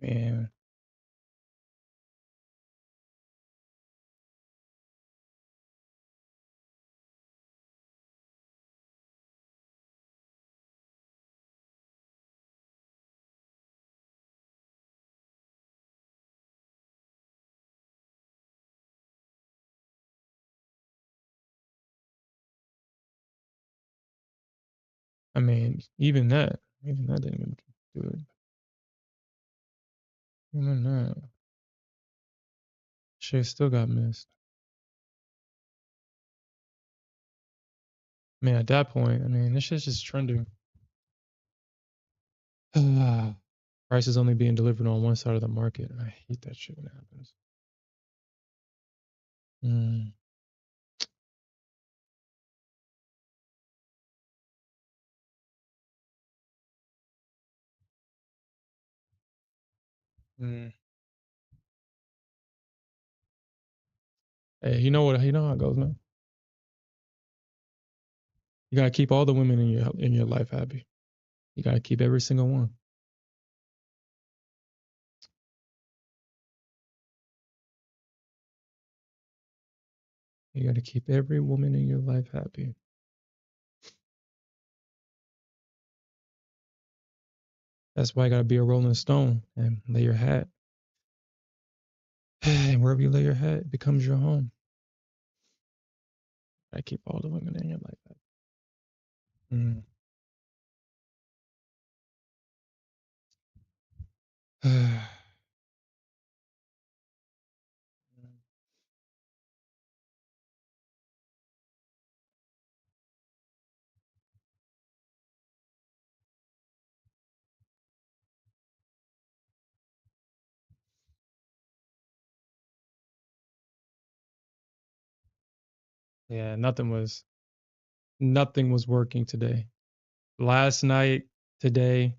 Man, I mean, even that didn't even do it. Even that, shit still got missed. Man, at that point, I mean, this shit's just trending. Price is only being delivered on one side of the market. I hate that shit when it happens. Mm. Mm. Hey, you know what? You know how it goes, man. You gotta keep all the women in your life happy. You gotta keep every single one. You gotta keep every woman in your life happy. That's why you gotta be a Rolling Stone and lay your hat. And wherever you lay your hat, it becomes your home. I keep all the women in your life happy. Mm. Yeah, nothing was working today. Last night, today,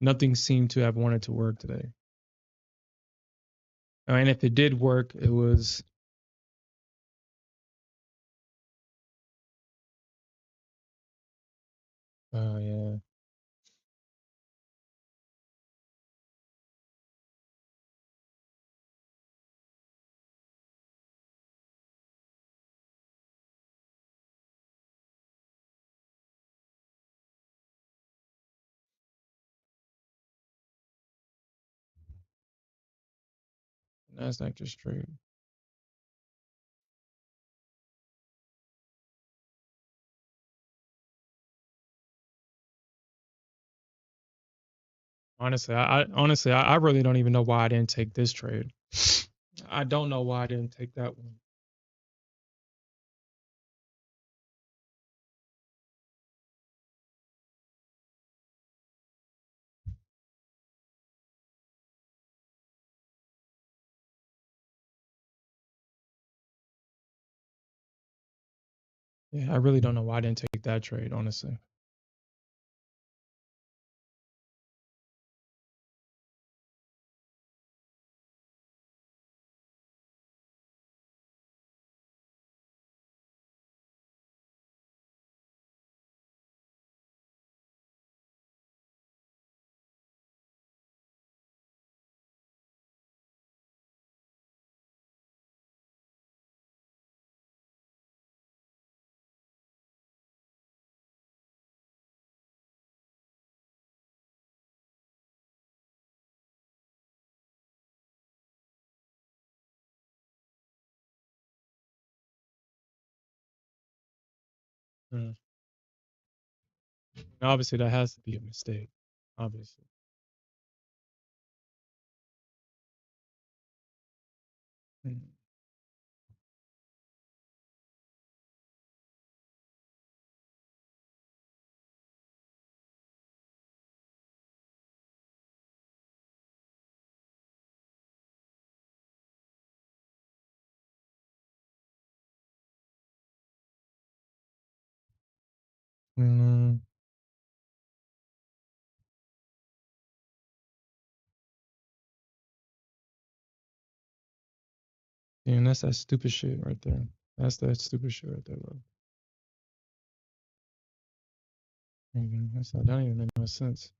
nothing seemed to have wanted to work today. I mean, if it did work, it was oh yeah. Nasdaq just straight. Honestly, I really don't even know why I didn't take this trade. I don't know why I didn't take that one. Yeah, I really don't know why I didn't take that trade, honestly. Mm. Obviously, that has to be a mistake. Obviously. Mm. Mm. Yeah, and that's that stupid shit right there. That's that stupid shit right there, bro. That don't even make no sense.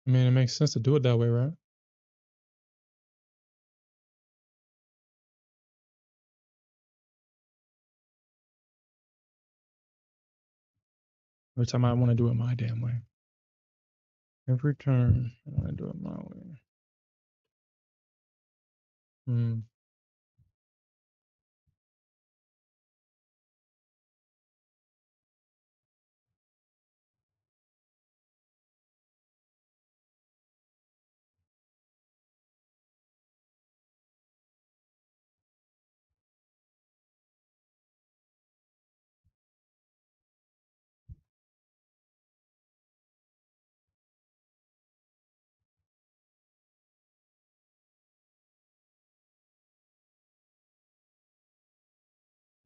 I mean, it makes sense to do it that way, right? Every time I want to do it my damn way. Every turn I want to do it my way. Mm.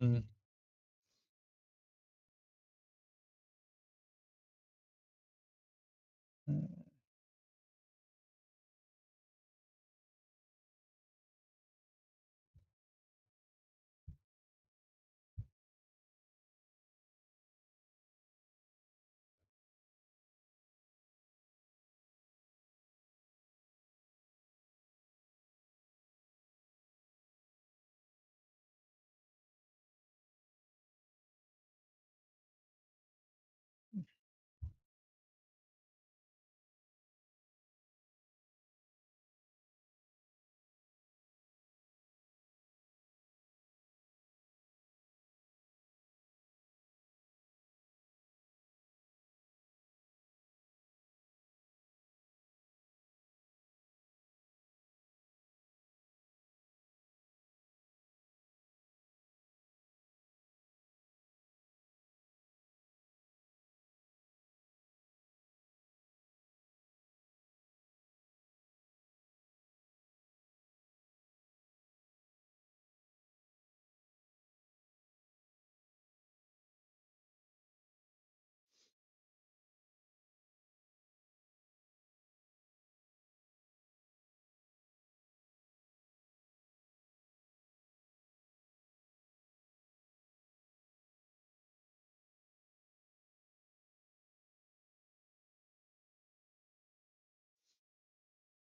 Mm. Mm.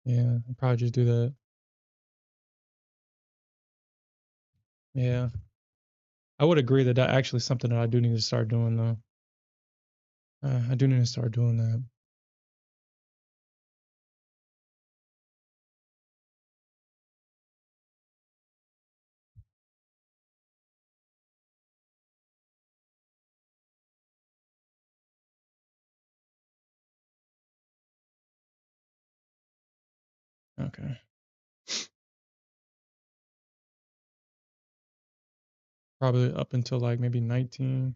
Yeah, I'll probably just do that. Yeah. I would agree that that actually is something that I do need to start doing though. I do need to start doing that. Okay. Probably up until like maybe 19.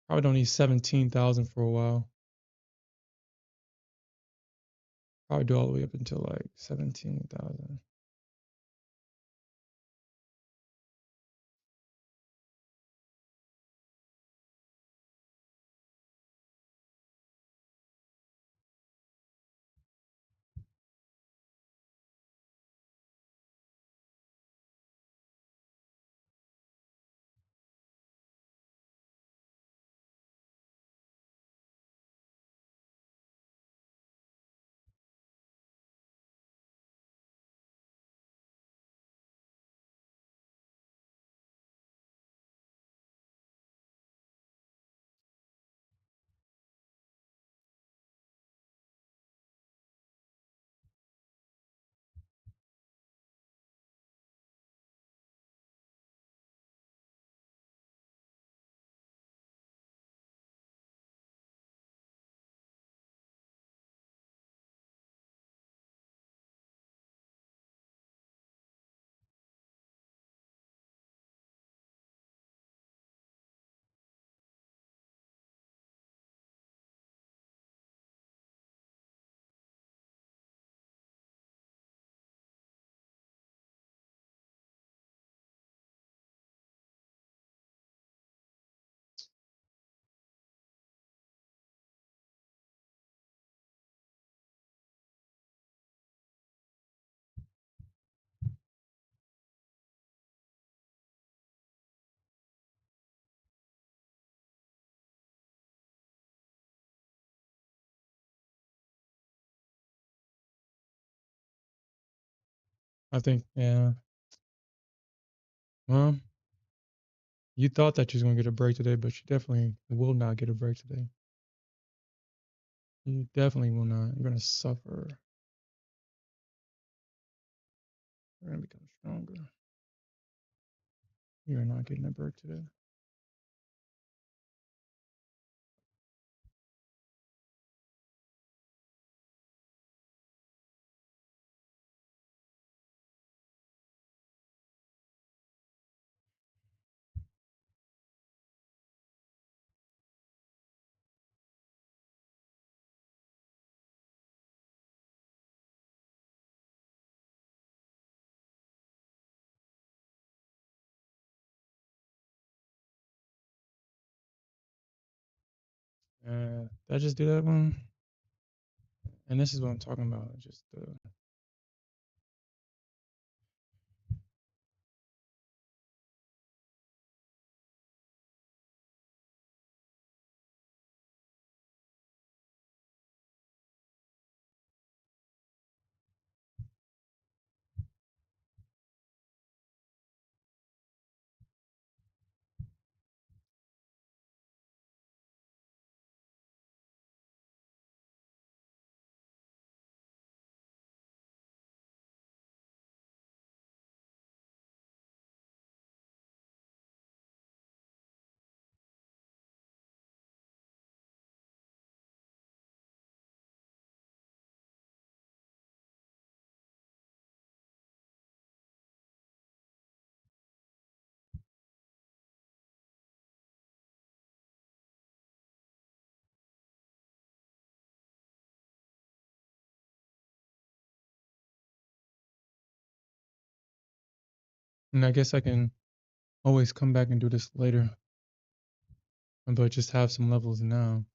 Probably don't need 17,000 for a while. Probably do all the way up until like 17,000. I think, yeah. Well, you thought that you was gonna get a break today, but you definitely will not get a break today. You definitely will not. You're gonna suffer. You're gonna become stronger. You're not getting a break today. Did I just do that one? And this is what I'm talking about. Just and I guess I can always come back and do this later, but just have some levels now.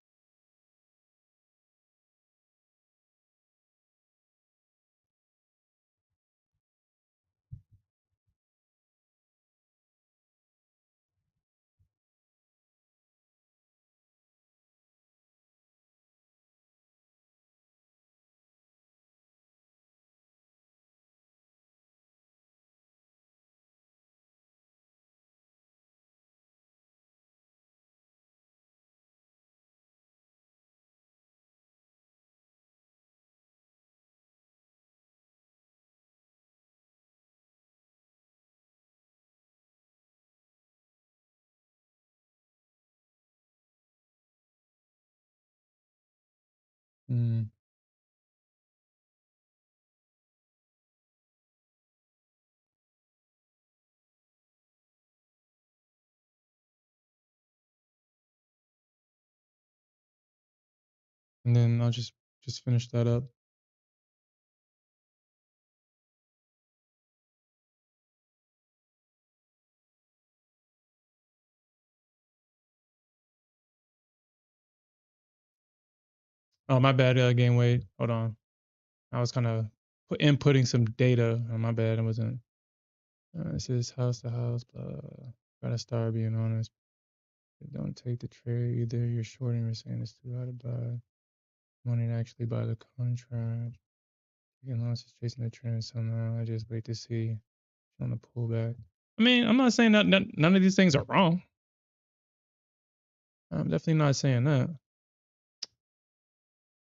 Mm. and then I'll just finish that up. Oh, my bad. Gain weight. Hold on. I was kind of inputting some data. Oh, my bad. I wasn't. This is house to house. Blah. Gotta start being honest. Don't take the trade. Either you're shorting or saying it's too high to buy. Money to actually buy the contract. You can launch chasing the trend somehow. I just wait to see on the pullback. I mean, I'm not saying that none of these things are wrong. I'm definitely not saying that.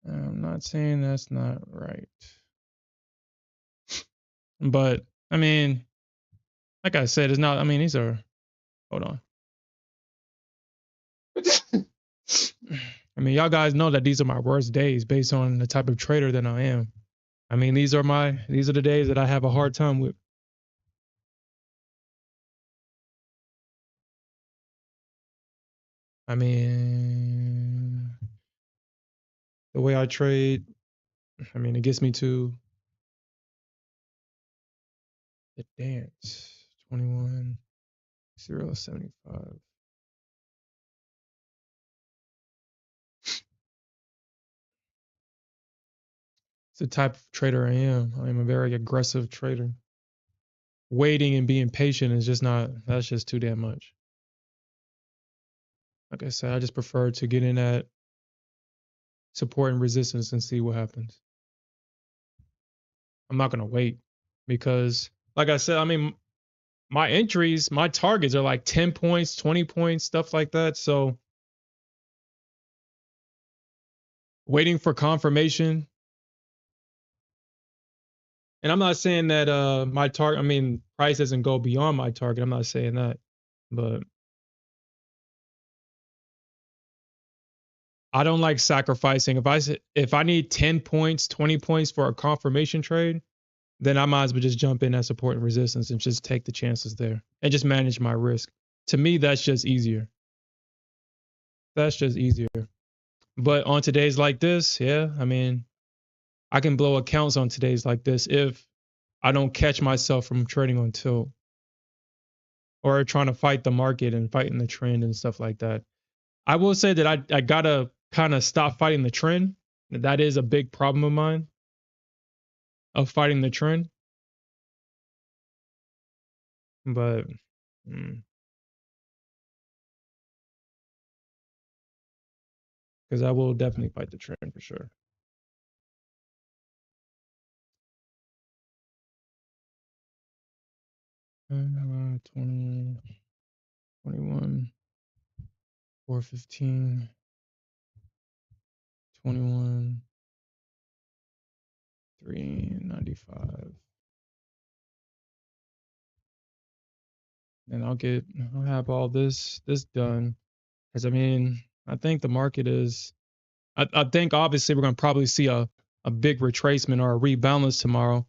I'm not saying that's not right. But I mean, like I said, it's not. I mean, these are. Hold on. I mean, y'all guys know that these are my worst days based on the type of trader that I am. I mean, these are the days that I have a hard time with. I mean, the way I trade, I mean, it gets me to the dance. 21, 0.75. It's the type of trader I am. I am a very aggressive trader. Waiting and being patient is just not, that's just too damn much. Like I said, I just prefer to get in at support and resistance and see what happens. I'm not going to wait because, like I said, I mean, my entries, my targets are like 10 points, 20 points, stuff like that. So waiting for confirmation. And I'm not saying that my target, I mean, price doesn't go beyond my target. I'm not saying that. But I don't like sacrificing. If I need 10 points, 20 points for a confirmation trade, then I might as well just jump in at support and resistance and just take the chances there and just manage my risk. To me, that's just easier. That's just easier. But on today's like this, yeah, I mean, I can blow accounts on today's like this if I don't catch myself from trading on tilt or trying to fight the market and fighting the trend and stuff like that. I will say that I gotta kind of stop fighting the trend. That is a big problem of mine, of fighting the trend. But because I will definitely fight the trend for sure. 20, 21, 415, 21, 395. And I'll have all this done. Because I mean, I think the market is I think obviously we're gonna probably see a big retracement or a rebalance tomorrow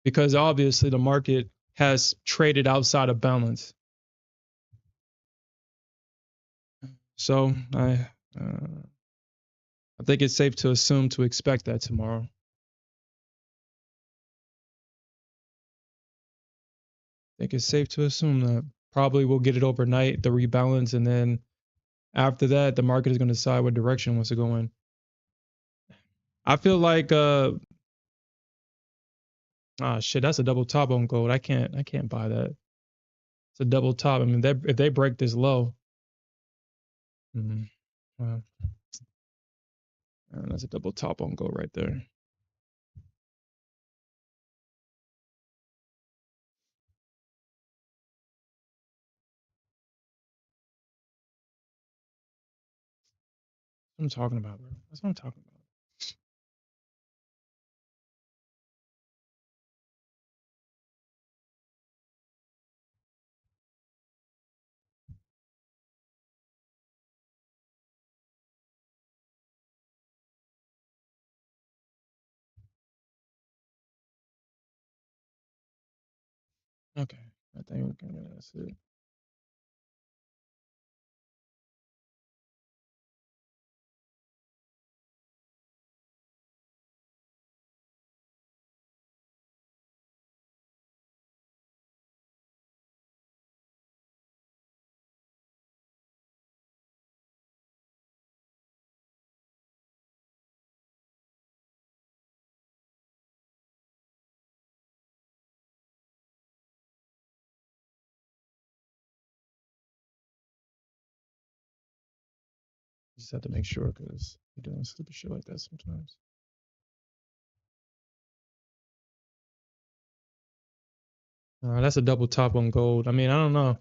because obviously the market has traded outside of balance. So I think it's safe to assume to expect that tomorrow. I think it's safe to assume that probably we'll get it overnight, the rebalance, and then after that, the market is going to decide what direction it wants to go in. I feel like shit, that's a double top on gold. I can't buy that. It's a double top. I mean, if they break this low, well, that's a double top on gold right there. What I'm talking about, bro. That's what I'm talking about. Okay, I think we can. That's it. Just have to make sure because you're doing stupid shit like that sometimes. That's a double top on gold. I mean, I don't know.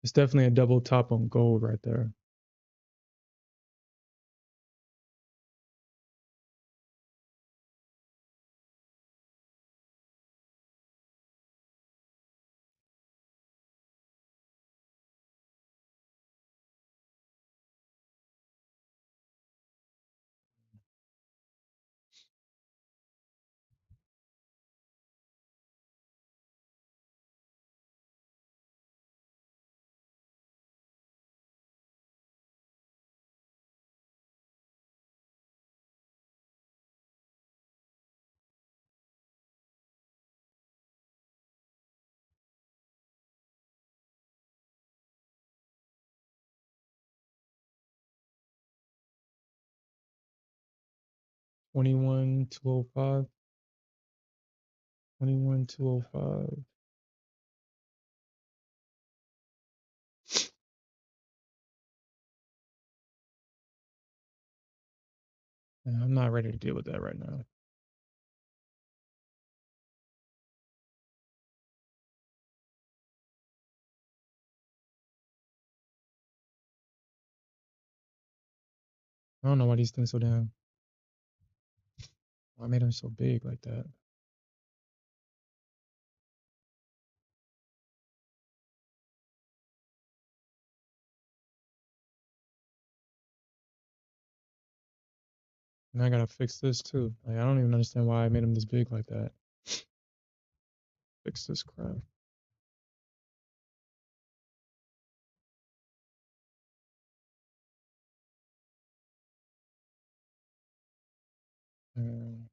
It's definitely a double top on gold right there. $21,205. 21,205. I'm not ready to deal with that right now. I don't know why these things so damn. Why made them so big like that? And I gotta fix this too. Like, I don't even understand why I made them this big like that. Fix this crap. Um,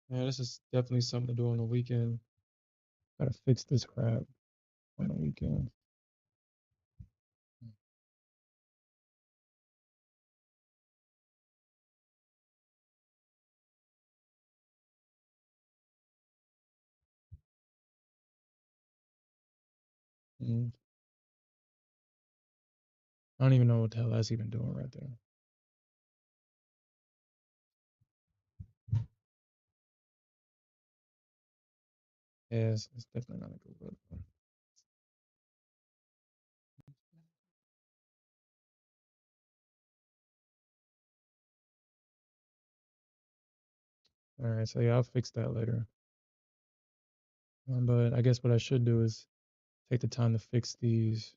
yeah, this is definitely something to do on the weekend. Gotta fix this crap on the weekend. Mm. I don't even know what the hell that's even doing right there. Yeah, it's definitely not a good look. All right, so yeah, I'll fix that later. But I guess what I should do is take the time to fix these.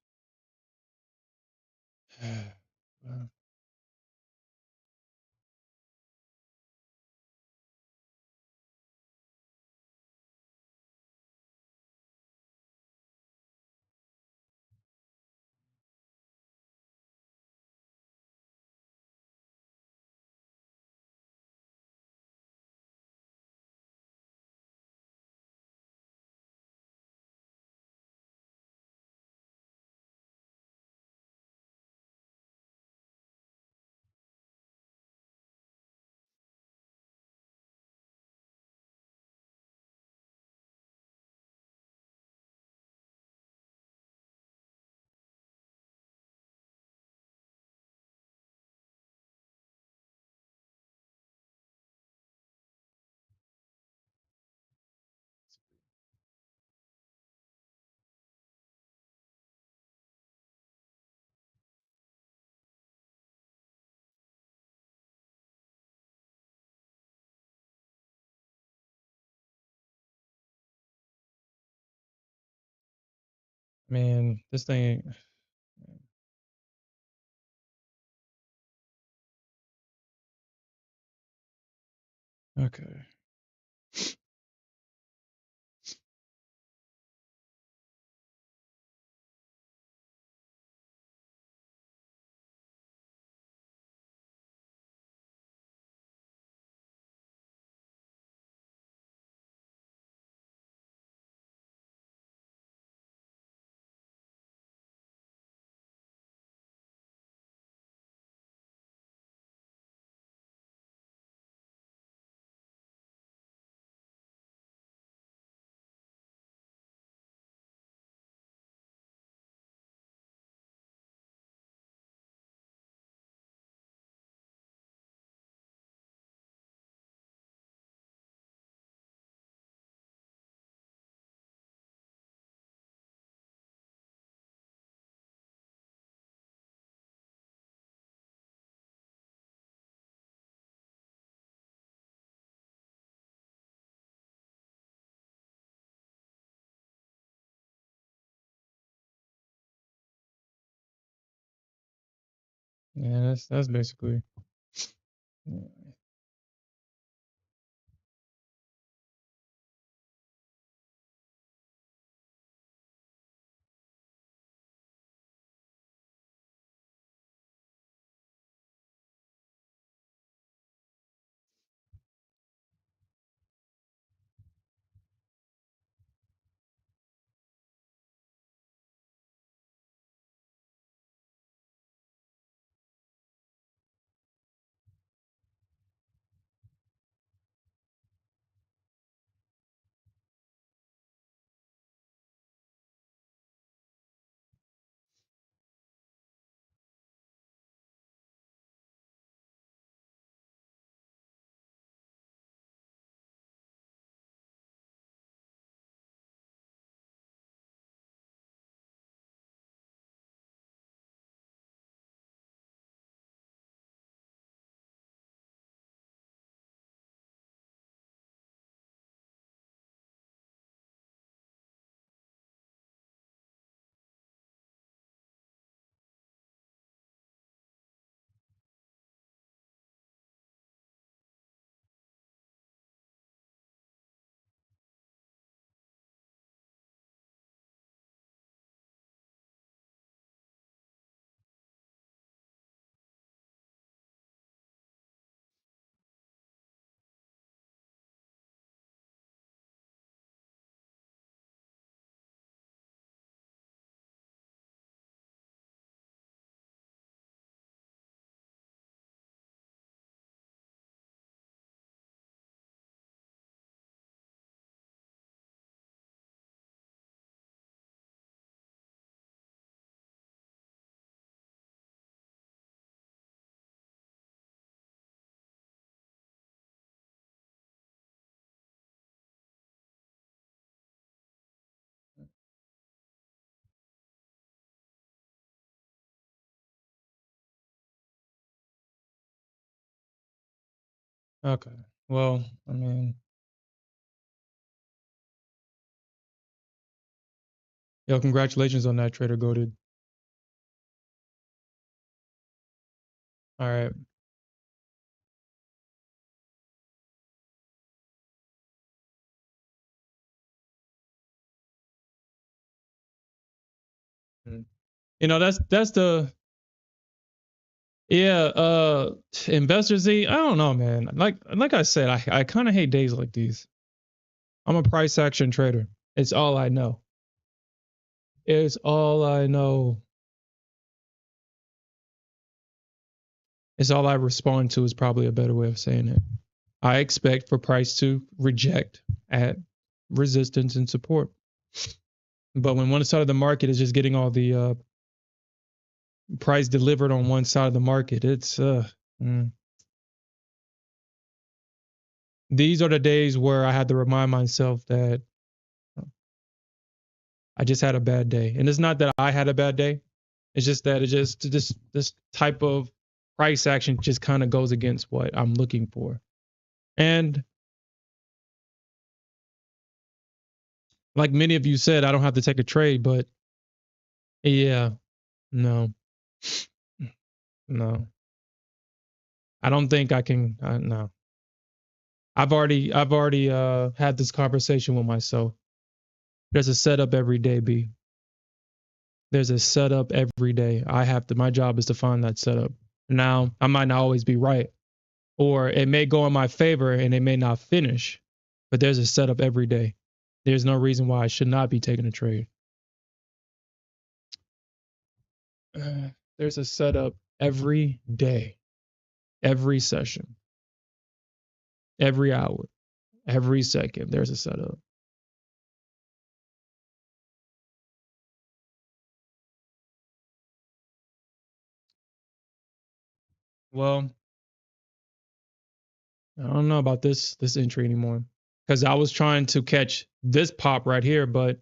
Man, this thing ain't. Okay. Yeah, that's basically. Okay. Well, I mean, yo, congratulations on that, Trader Goated. All right. Mm. That's the yeah. Investors. I don't know, man. Like I said, I kind of hate days like these. I'm a price action trader. It's all I know. It's all I know. It's all I respond to is probably a better way of saying it. I expect for price to reject at resistance and support. But when one side of the market is just getting all the price delivered on one side of the market, it's mm. These are the days where I had to remind myself that I just had a bad day. And it's not that I had a bad day. It's just that it just this type of price action just kind of goes against what I'm looking for. And like many of you said, I don't have to take a trade, but yeah, no, no. I don't think I can. No, I've already had this conversation with myself. There's a setup every day, B. There's a setup every day. I have to. My job is to find that setup. Now, I might not always be right, or it may go in my favor and it may not finish, but there's a setup every day. There's no reason why I should not be taking a trade. There's a setup every day, every session, every hour, every second. There's a setup. Well, I don't know about this entry anymore because I was trying to catch this pop right here, but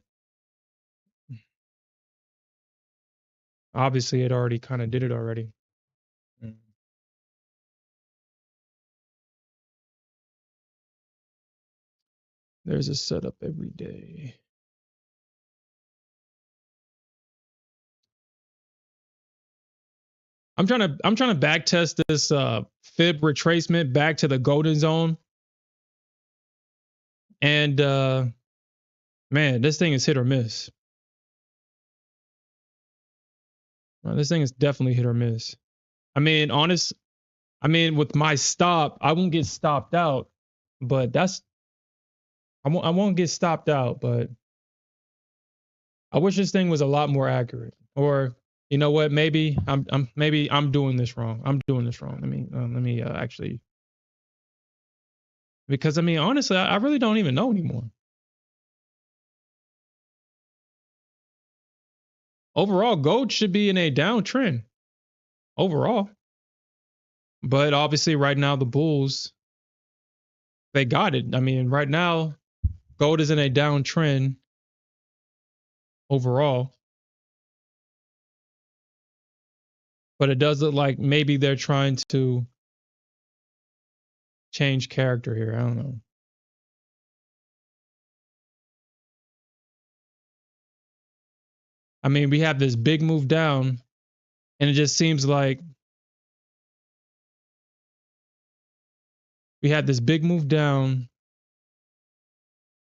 obviously it already kind of did it already. Mm. There's a setup every day. I'm trying to back test this fib retracement back to the golden zone. And man, this thing is hit or miss. This thing is definitely hit or miss. I mean, with my stop, I won't get stopped out, but I won't get stopped out, but I wish this thing was a lot more accurate. Or you know what? Maybe I'm doing this wrong. I'm doing this wrong. Let me actually, because I mean, honestly, I really don't even know anymore. Overall, gold should be in a downtrend overall. But obviously, right now, the bulls, they got it. I mean, right now, gold is in a downtrend overall. But it does look like maybe they're trying to change character here. I don't know. I mean, we have this big move down, and it just seems like we had this big move down,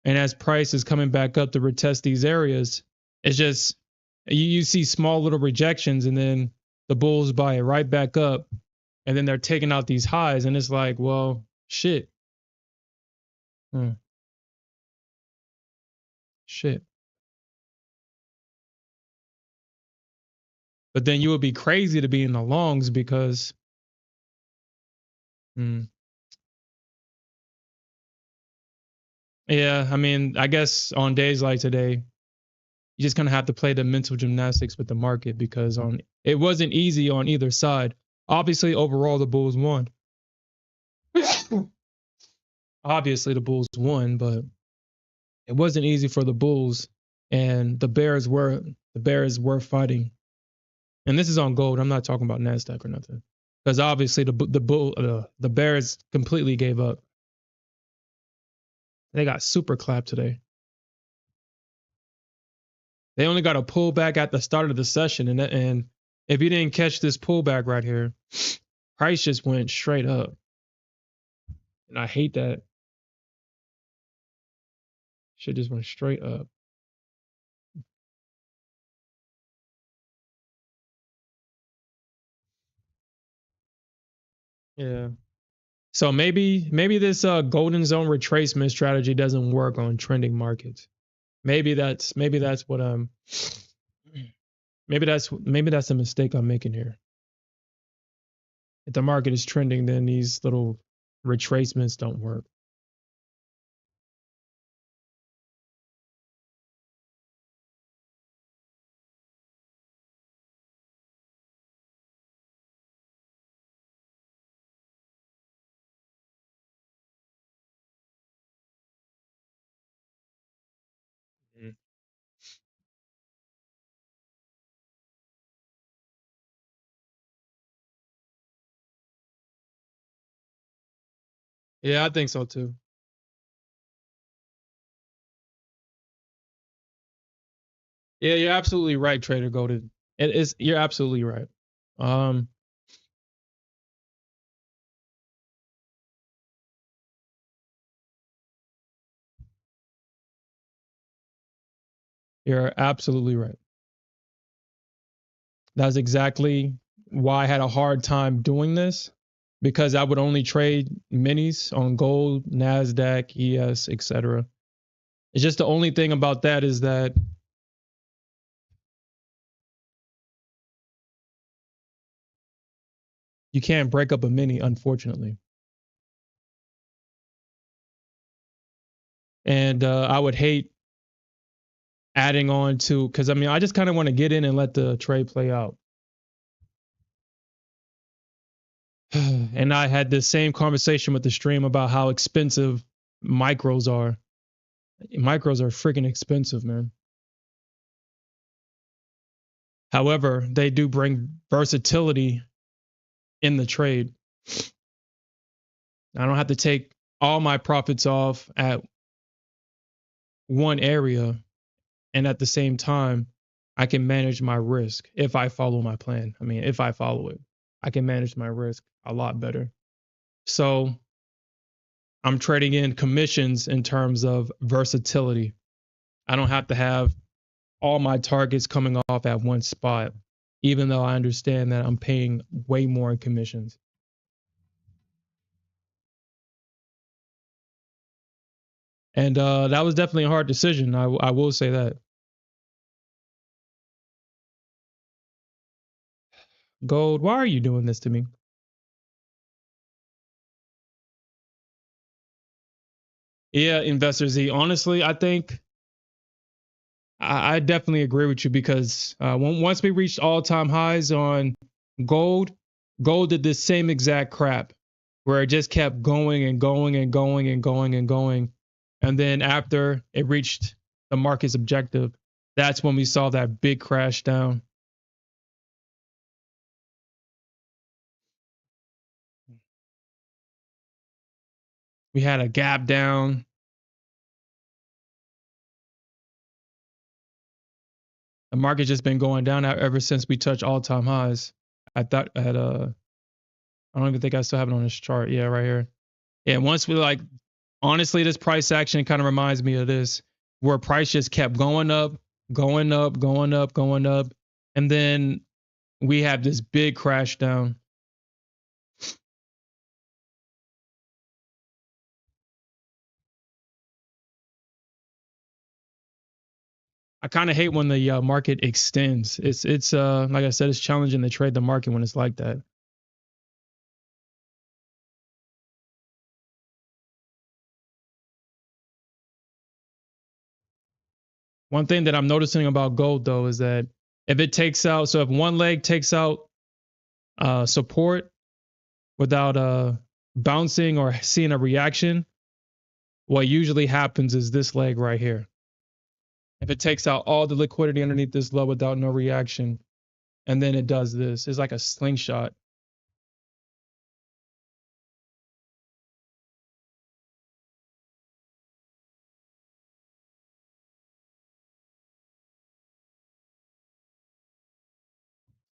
and as price is coming back up to retest these areas, it's just you see small little rejections, and then the bulls buy it right back up, and then they're taking out these highs, and it's like, well, shit. Shit. But then you would be crazy to be in the longs because yeah, I mean, I guess on days like today, you just kind of have to play the mental gymnastics with the market because it wasn't easy on either side. Obviously, overall the Bulls won. Obviously, the Bulls won, but it wasn't easy for the Bulls, and the Bears were fighting. And this is on gold. I'm not talking about Nasdaq or nothing, because obviously the Bears completely gave up. They got super clapped today. They only got a pullback at the start of the session, and if you didn't catch this pullback right here, price just went straight up, and I hate that. Shit just went straight up. Yeah. So maybe this golden zone retracement strategy doesn't work on trending markets. Maybe that's what maybe that's a mistake I'm making here. If the market is trending, then these little retracements don't work. Mm. Yeah, I think so too. Yeah, you're absolutely right, Trader Golden. It is, you're absolutely right. Um, you're absolutely right. That's exactly why I had a hard time doing this, because I would only trade minis on gold, Nasdaq, ES, etc. It's just the only thing about that is that you can't break up a mini, unfortunately. And I would hate adding on to, because I mean, I just kind of want to get in and let the trade play out. And I had the same conversation with the stream about how expensive micros are. Micros are freaking expensive, man. However, they do bring versatility in the trade. I don't have to take all my profits off at one area, and at the same time, I can manage my risk if I follow my plan. I mean, if I follow it. I can manage my risk a lot better. So I'm trading in commissions in terms of versatility. I don't have to have all my targets coming off at one spot, even though I understand that I'm paying way more in commissions. And that was definitely a hard decision. I will say that. Gold, why are you doing this to me? Yeah, Investor Z. Honestly, I think I definitely agree with you because once we reached all-time highs on gold, gold did this same exact crap where it just kept going and going and going and going and going. And then after it reached the market's objective, that's when we saw that big crash down. We had a gap down. The market just been going down ever since we touched all-time highs. I thought I don't even think I still have it on this chart. Yeah, right here. Yeah, once we like, honestly, this price action kind of reminds me of this, where price just kept going up, going up, going up, going up, and then we have this big crash down. I kind of hate when the market extends. It's like I said, it's challenging to trade the market when it's like that. One thing that I'm noticing about gold though is that if it takes out, so if one leg takes out support without bouncing or seeing a reaction, what usually happens is this leg right here. If it takes out all the liquidity underneath this low without no reaction, and then it does this, it's like a slingshot.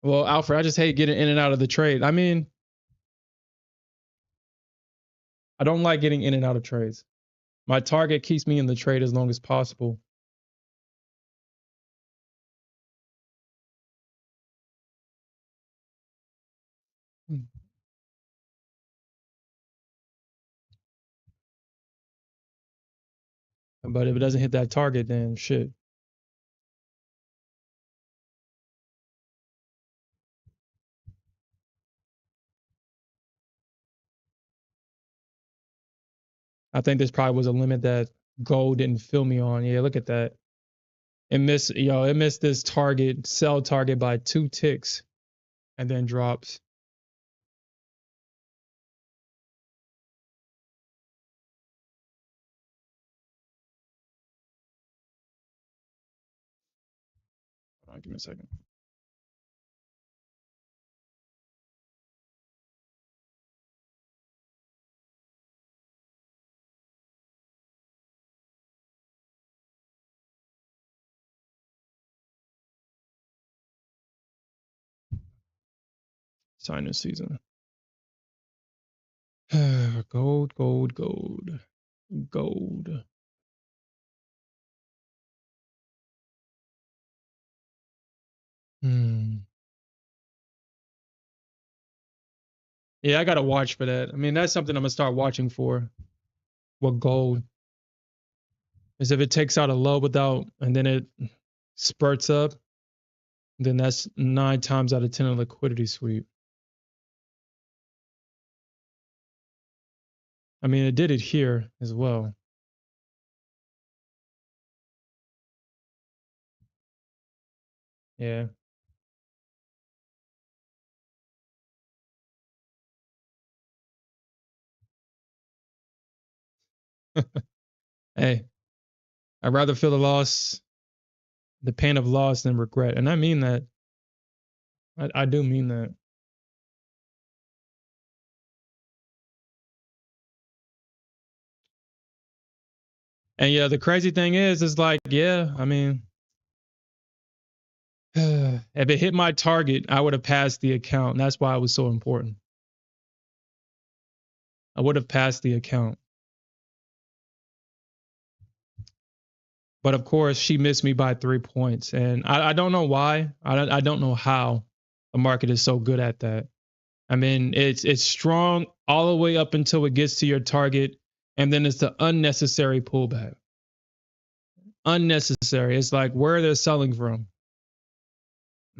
Well, Alfred, I just hate getting in and out of the trade. I mean, I don't like getting in and out of trades. My target keeps me in the trade as long as possible. But if it doesn't hit that target, then shit. I think this probably was a limit that gold didn't fill me on. Yeah, look at that. It missed this target, sell target by 2 ticks and then drops. Hold on, give me a second. Sinus season. Gold, gold, gold, gold. Hmm. Yeah, I gotta watch for that. I mean, that's something I'm gonna start watching for. What gold is if it takes out a low without, and then it spurts up, then that's 9 times out of 10 a liquidity sweep. I mean, it did it here as well. Yeah. Hey, I'd rather feel the pain of loss than regret. And I mean that. I do mean that. And yeah, the crazy thing is like, yeah, I mean, If it hit my target, I would have passed the account. That's why it was so important. I would have passed the account. But of course, she missed me by 3 points. And I don't know why. I don't know how the market is so good at that. I mean, it's strong all the way up until it gets to your target. And then it's the unnecessary pullback. Unnecessary. It's like where they're selling from.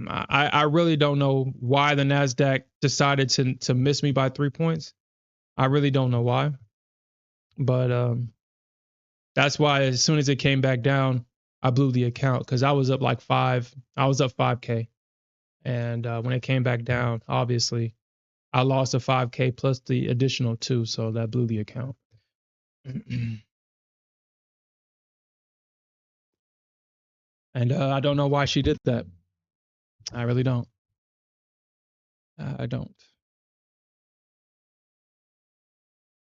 I really don't know why the Nasdaq decided to miss me by 3 points. I really don't know why, but that's why as soon as it came back down, I blew the account because I was up like I was up 5K, and when it came back down, obviously I lost a 5K plus the additional 2, so that blew the account. And I don't know why she did that. I really don't. I don't.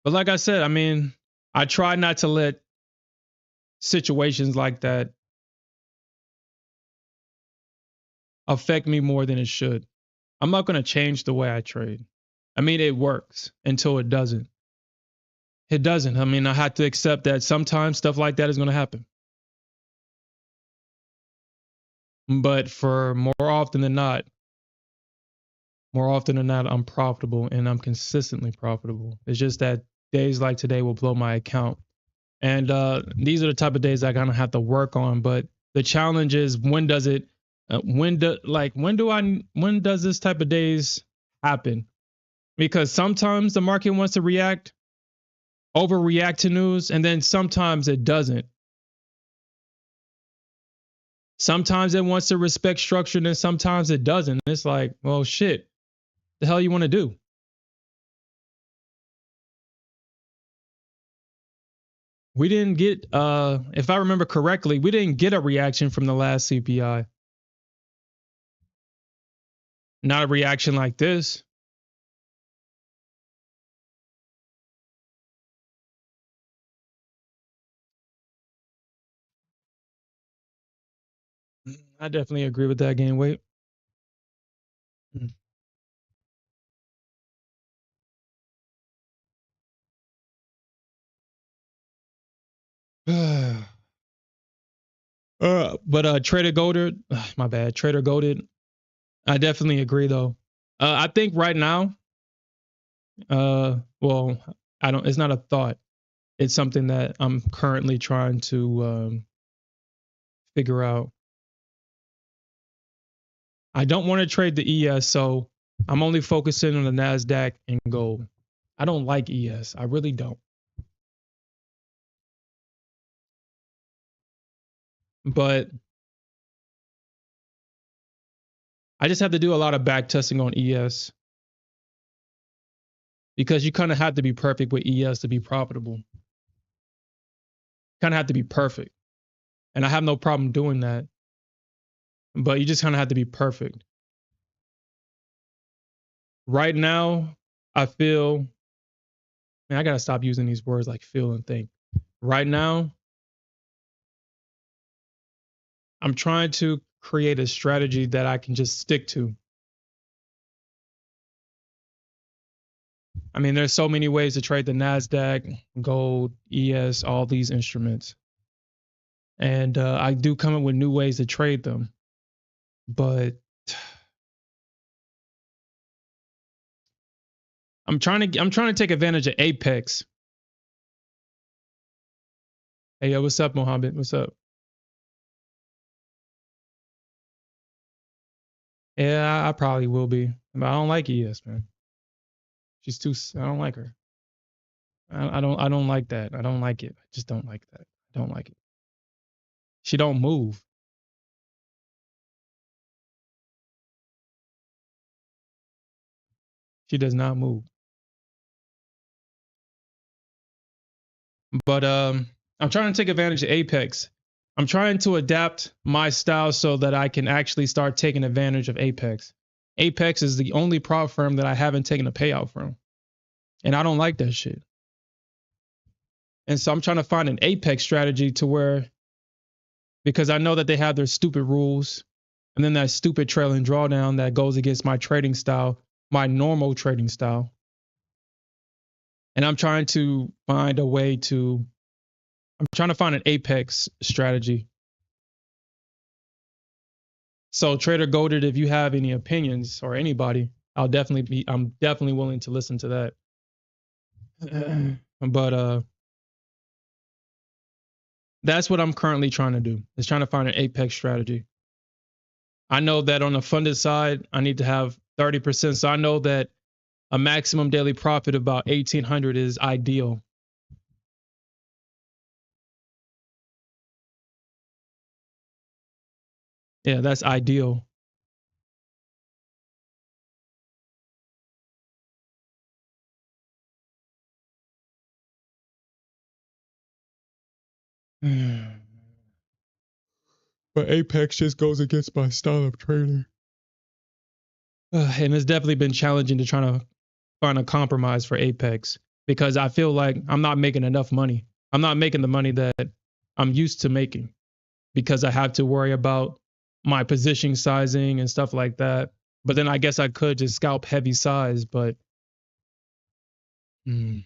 But like I said, I mean, I try not to let situations like that affect me more than it should. I'm not going to change the way I trade. I mean, it works until it doesn't. It doesn't. I mean, I have to accept that sometimes stuff like that is going to happen. But for more often than not, I'm profitable and I'm consistently profitable. It's just that days like today will blow my account. And these are the type of days I kind of have to work on. But the challenge is when does it, when does this type of days happen? Because sometimes the market wants to overreact to news, and then sometimes it doesn't. Sometimes it wants to respect structure, and then sometimes it doesn't. It's like, well, shit, the hell you want to do? We didn't get, if I remember correctly, we didn't get a reaction from the last CPI. Not a reaction like this. I definitely agree with that gain weight. But Trader Golded, my bad, Trader Golded. I definitely agree though. I think right now, well, I don't. It's not a thought. It's something that I'm currently trying to figure out. I don't want to trade the ES, so I'm only focusing on the Nasdaq and gold. I don't like ES. I really don't. But I just have to do a lot of back testing on ES because you kind of have to be perfect with ES to be profitable. Kind of have to be perfect. And I have no problem doing that. But you just kind of have to be perfect. Right now, I feel, man, I got to stop using these words like feel and think. Right now, I'm trying to create a strategy that I can just stick to. I mean, there's so many ways to trade the Nasdaq, gold, ES, all these instruments. And I do come up with new ways to trade them. But I'm trying to take advantage of Apex. Hey, yo, what's up, Mohammed? What's up? Yeah, I probably will be. But I don't like ES, man. She's too, I don't like her. I don't like that. I don't like it. I just don't like that. I don't like it. She don't move. She does not move. But I'm trying to take advantage of Apex. I'm trying to adapt my style so that I can actually start taking advantage of Apex. Apex is the only prop firm that I haven't taken a payout from. And I don't like that shit. And so I'm trying to find an Apex strategy to where, because I know that they have their stupid rules And then that stupid trailing drawdown that goes against my trading style, my normal trading style. And I'm trying to find a way to, I'm trying to find an apex strategy. So Trader Golded, if you have any opinions or anybody, I'm definitely willing to listen to that. But that's what I'm currently trying to do, is trying to find an apex strategy. I know that on the funded side, I need to have 30%. So I know that a maximum daily profit of about 1,800 is ideal. Yeah, that's ideal. But Apex just goes against my style of trading. And it's definitely been challenging to try to find a compromise for Apex because I feel like I'm not making enough money. I'm not making the money that I'm used to making because I have to worry about my position sizing and stuff like that. But then I guess I could just scalp heavy size, but you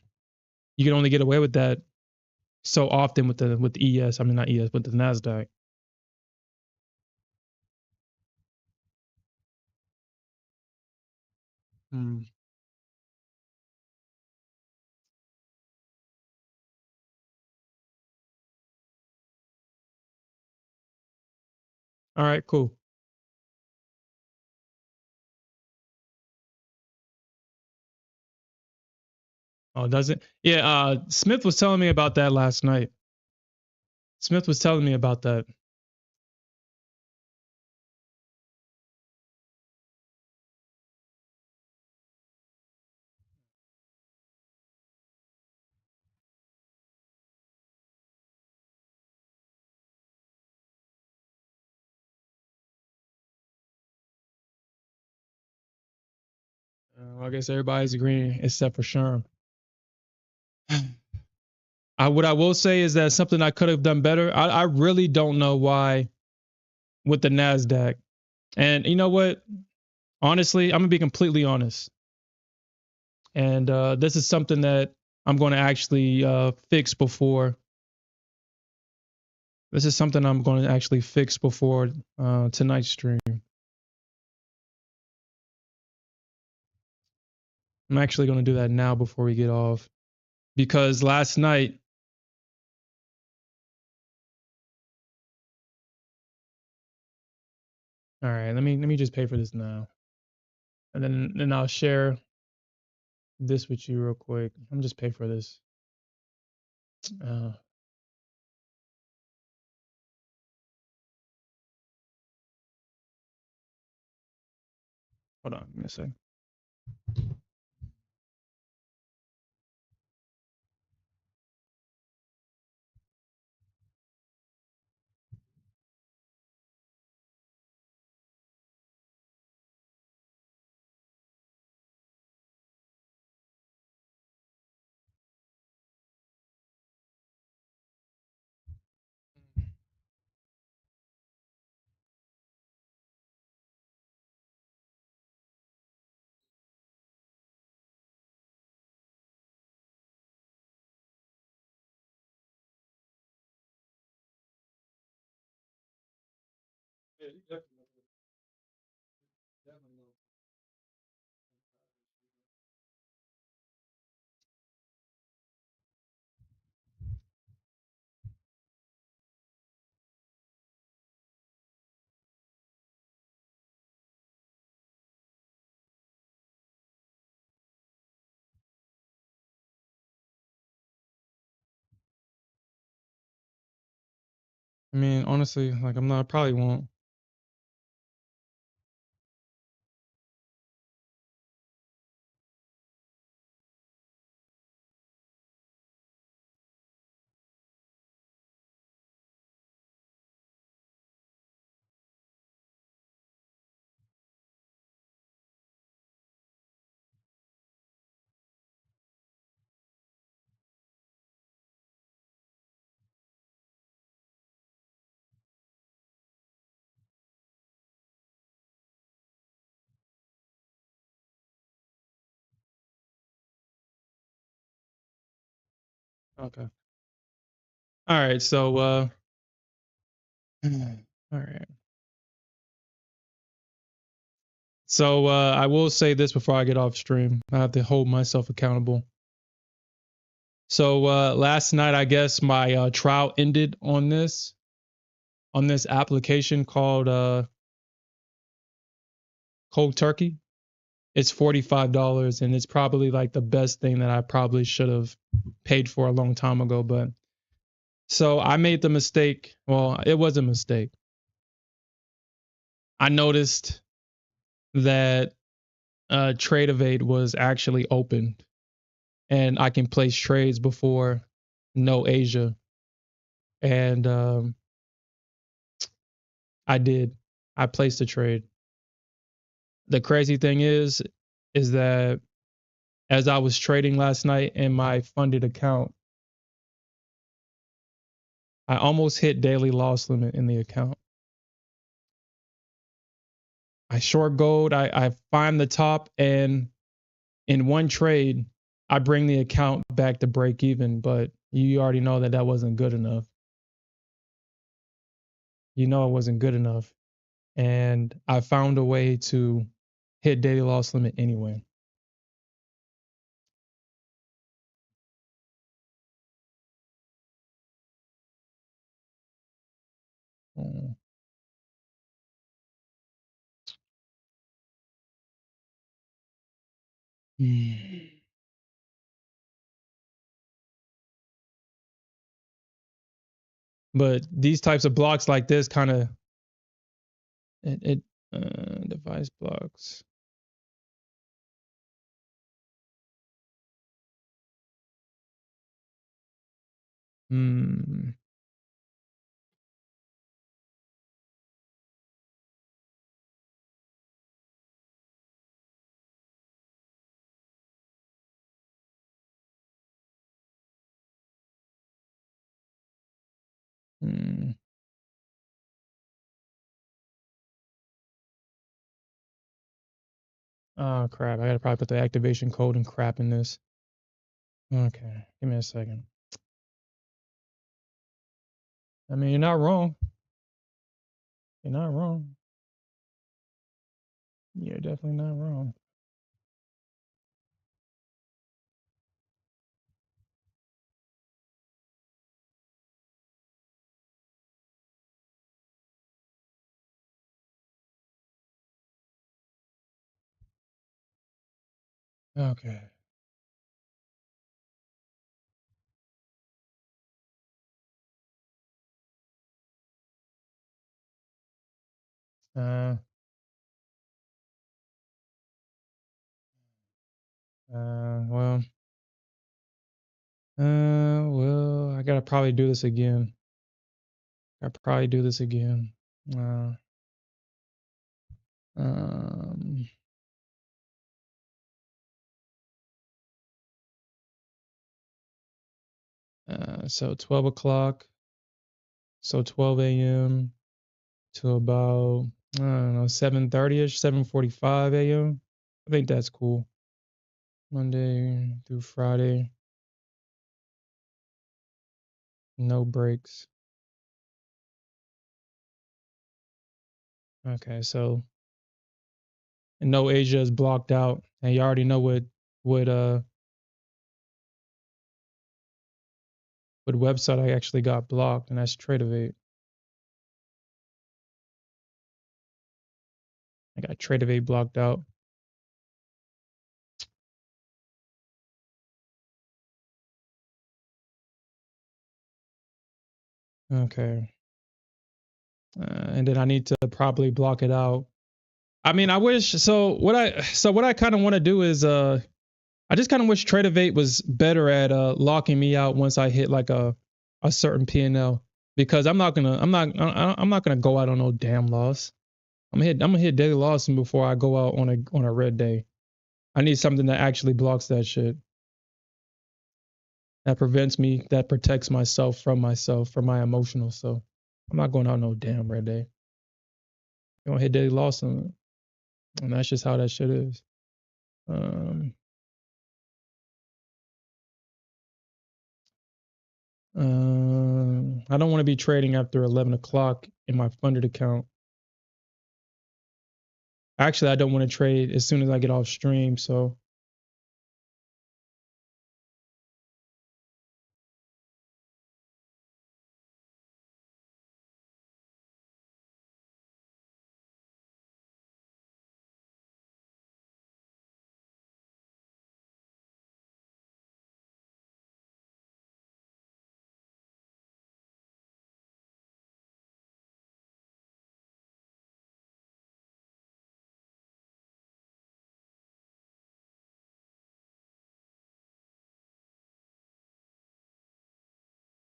can only get away with that so often with the ES. I mean not ES, but the Nasdaq. Mm. All right, cool. Oh, does it? Yeah, Smith was telling me about that last night. Smith was telling me about that. I guess everybody's agreeing except for Sherm. What I will say is that something I could have done better. I really don't know why with the Nasdaq. And you know what? Honestly, I'm gonna be completely honest. And this is something that I'm going to actually fix before. This is something I'm going to actually fix before tonight's stream. I'm actually going to do that now before we get off because last night. All right, let me just pay for this now, and then I'll share this with you real quick. I'm just pay for this. Uh, Hold on, give me a sec. I mean, honestly, like I'm not. I probably won't. Okay. All right. So all right. So I will say this before I get off stream. I have to hold myself accountable. So last night, I guess my trial ended on this application called Cold Turkey. It's $45, and it's probably like the best thing that I probably should have paid for a long time ago. But so I made the mistake. Well, it was a mistake. I noticed that Trade of Eight was actually open, and I can place trades before No Asia, and I did. I placed a trade. The crazy thing is that as I was trading last night in my funded account, I almost hit daily loss limit in the account. I short gold, I find the top, and in one trade, I bring the account back to break even, but you already know that that wasn't good enough. You know it wasn't good enough. And I found a way to hit daily loss limit anyway. Mm. But these types of blocks like this kind of it device blocks. Hmm. Hmm. Oh crap! I gotta probably put the activation code and crap in this. Okay, give me a second. I mean, you're not wrong. You're not wrong. You're definitely not wrong. Okay. Uh. Well. Well, I gotta probably do this again. I probably do this again. Uh. Um. So 12 o'clock. So 12 a.m. to about I don't know 7:30ish, 7:45 a.m. I think that's cool. Monday through Friday, no breaks. Okay, so no Asia is blocked out, and you already know what what website I actually got blocked, and that's Tradeovate. I got Tradeovate blocked out. Okay, and then I need to probably block it out. I mean, I wish what I kind of want to do is I just kind of wish Tradeovate was better at locking me out once I hit like a certain P&L, because I'm not gonna go out on no damn loss. I'm gonna hit daily loss before I go out on a red day. I need something that actually blocks that shit. That prevents me, that protects myself, from my emotional self. I'm not going out no damn red day. You gonna hit daily loss and that's just how that shit is. Um I don't want to be trading after 11 o'clock in my funded account. Actually, I don't want to trade as soon as I get off stream. So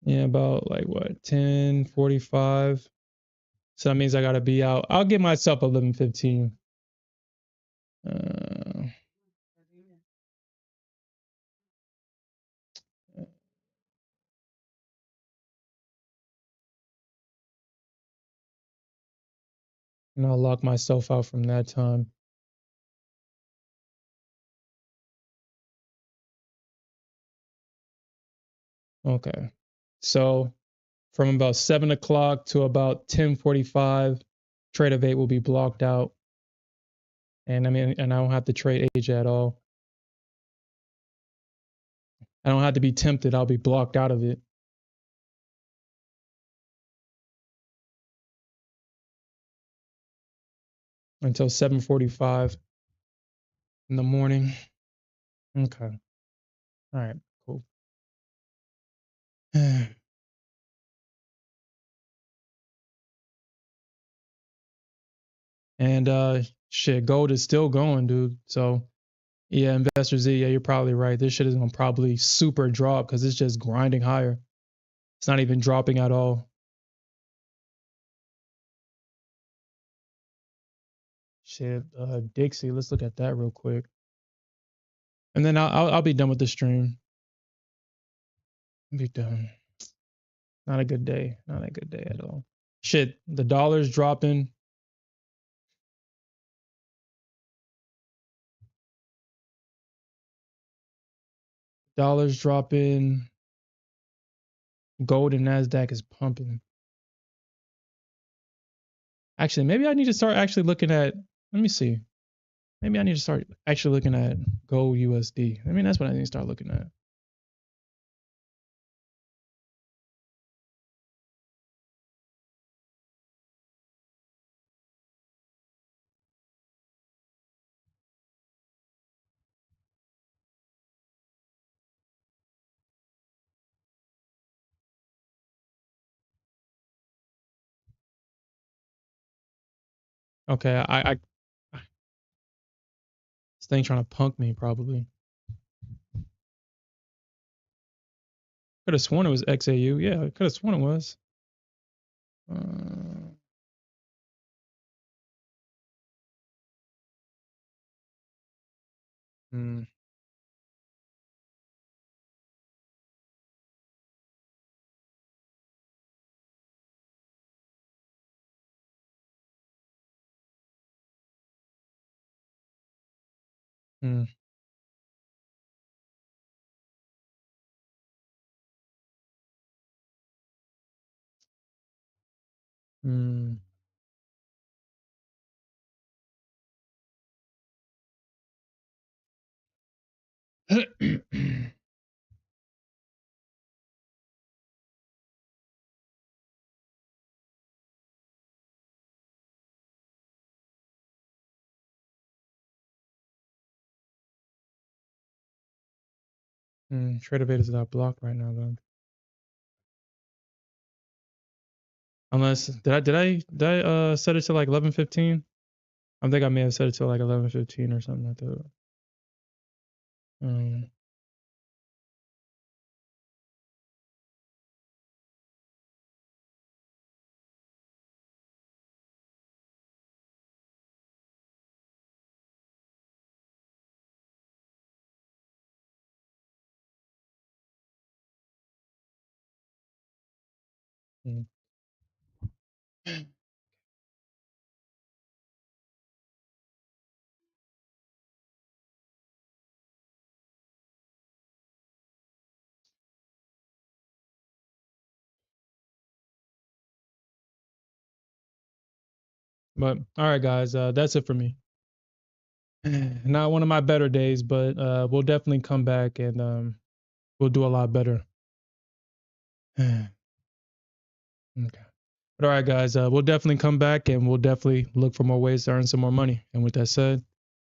yeah, about like what, 10:45. So that means I gotta be out. I'll give myself 11:15. Uh, and I'll lock myself out from that time. Okay. So from about 7 o'clock to about 10:45, trade of 8 will be blocked out. And I don't have to trade Asia at all. I don't have to be tempted. I'll be blocked out of it until 7:45 in the morning. Okay. All right. Cool. And shit, gold is still going, dude. So yeah, Investor Z, yeah, you're probably right. This shit is gonna probably super drop because it's just grinding higher. It's not even dropping at all. Shit, Dixie, let's look at that real quick. And then I'll be done with the stream. I'll be done. Not a good day. Not a good day at all. Shit, the dollar's dropping. Dollar's dropping. Gold and Nasdaq is pumping. Actually, maybe I need to start actually looking at. Let me see. Maybe I need to start actually looking at gold USD. I mean, that's what I need to start looking at. Okay, this thing trying to punk me probably. Could have sworn it was XAU. Yeah, I could have sworn it was. Uh, hmm, hmm. Hmm. Trader beta is not blocked right now though. Unless did I set it to like 11:15? I think I may have set it to like 11:15 or something like that. Um, mm. But all right, guys, that's it for me. Not one of my better days, but we'll definitely come back and we'll do a lot better. Okay. But all right, guys, we'll definitely come back and we'll definitely look for more ways to earn some more money. And with that said,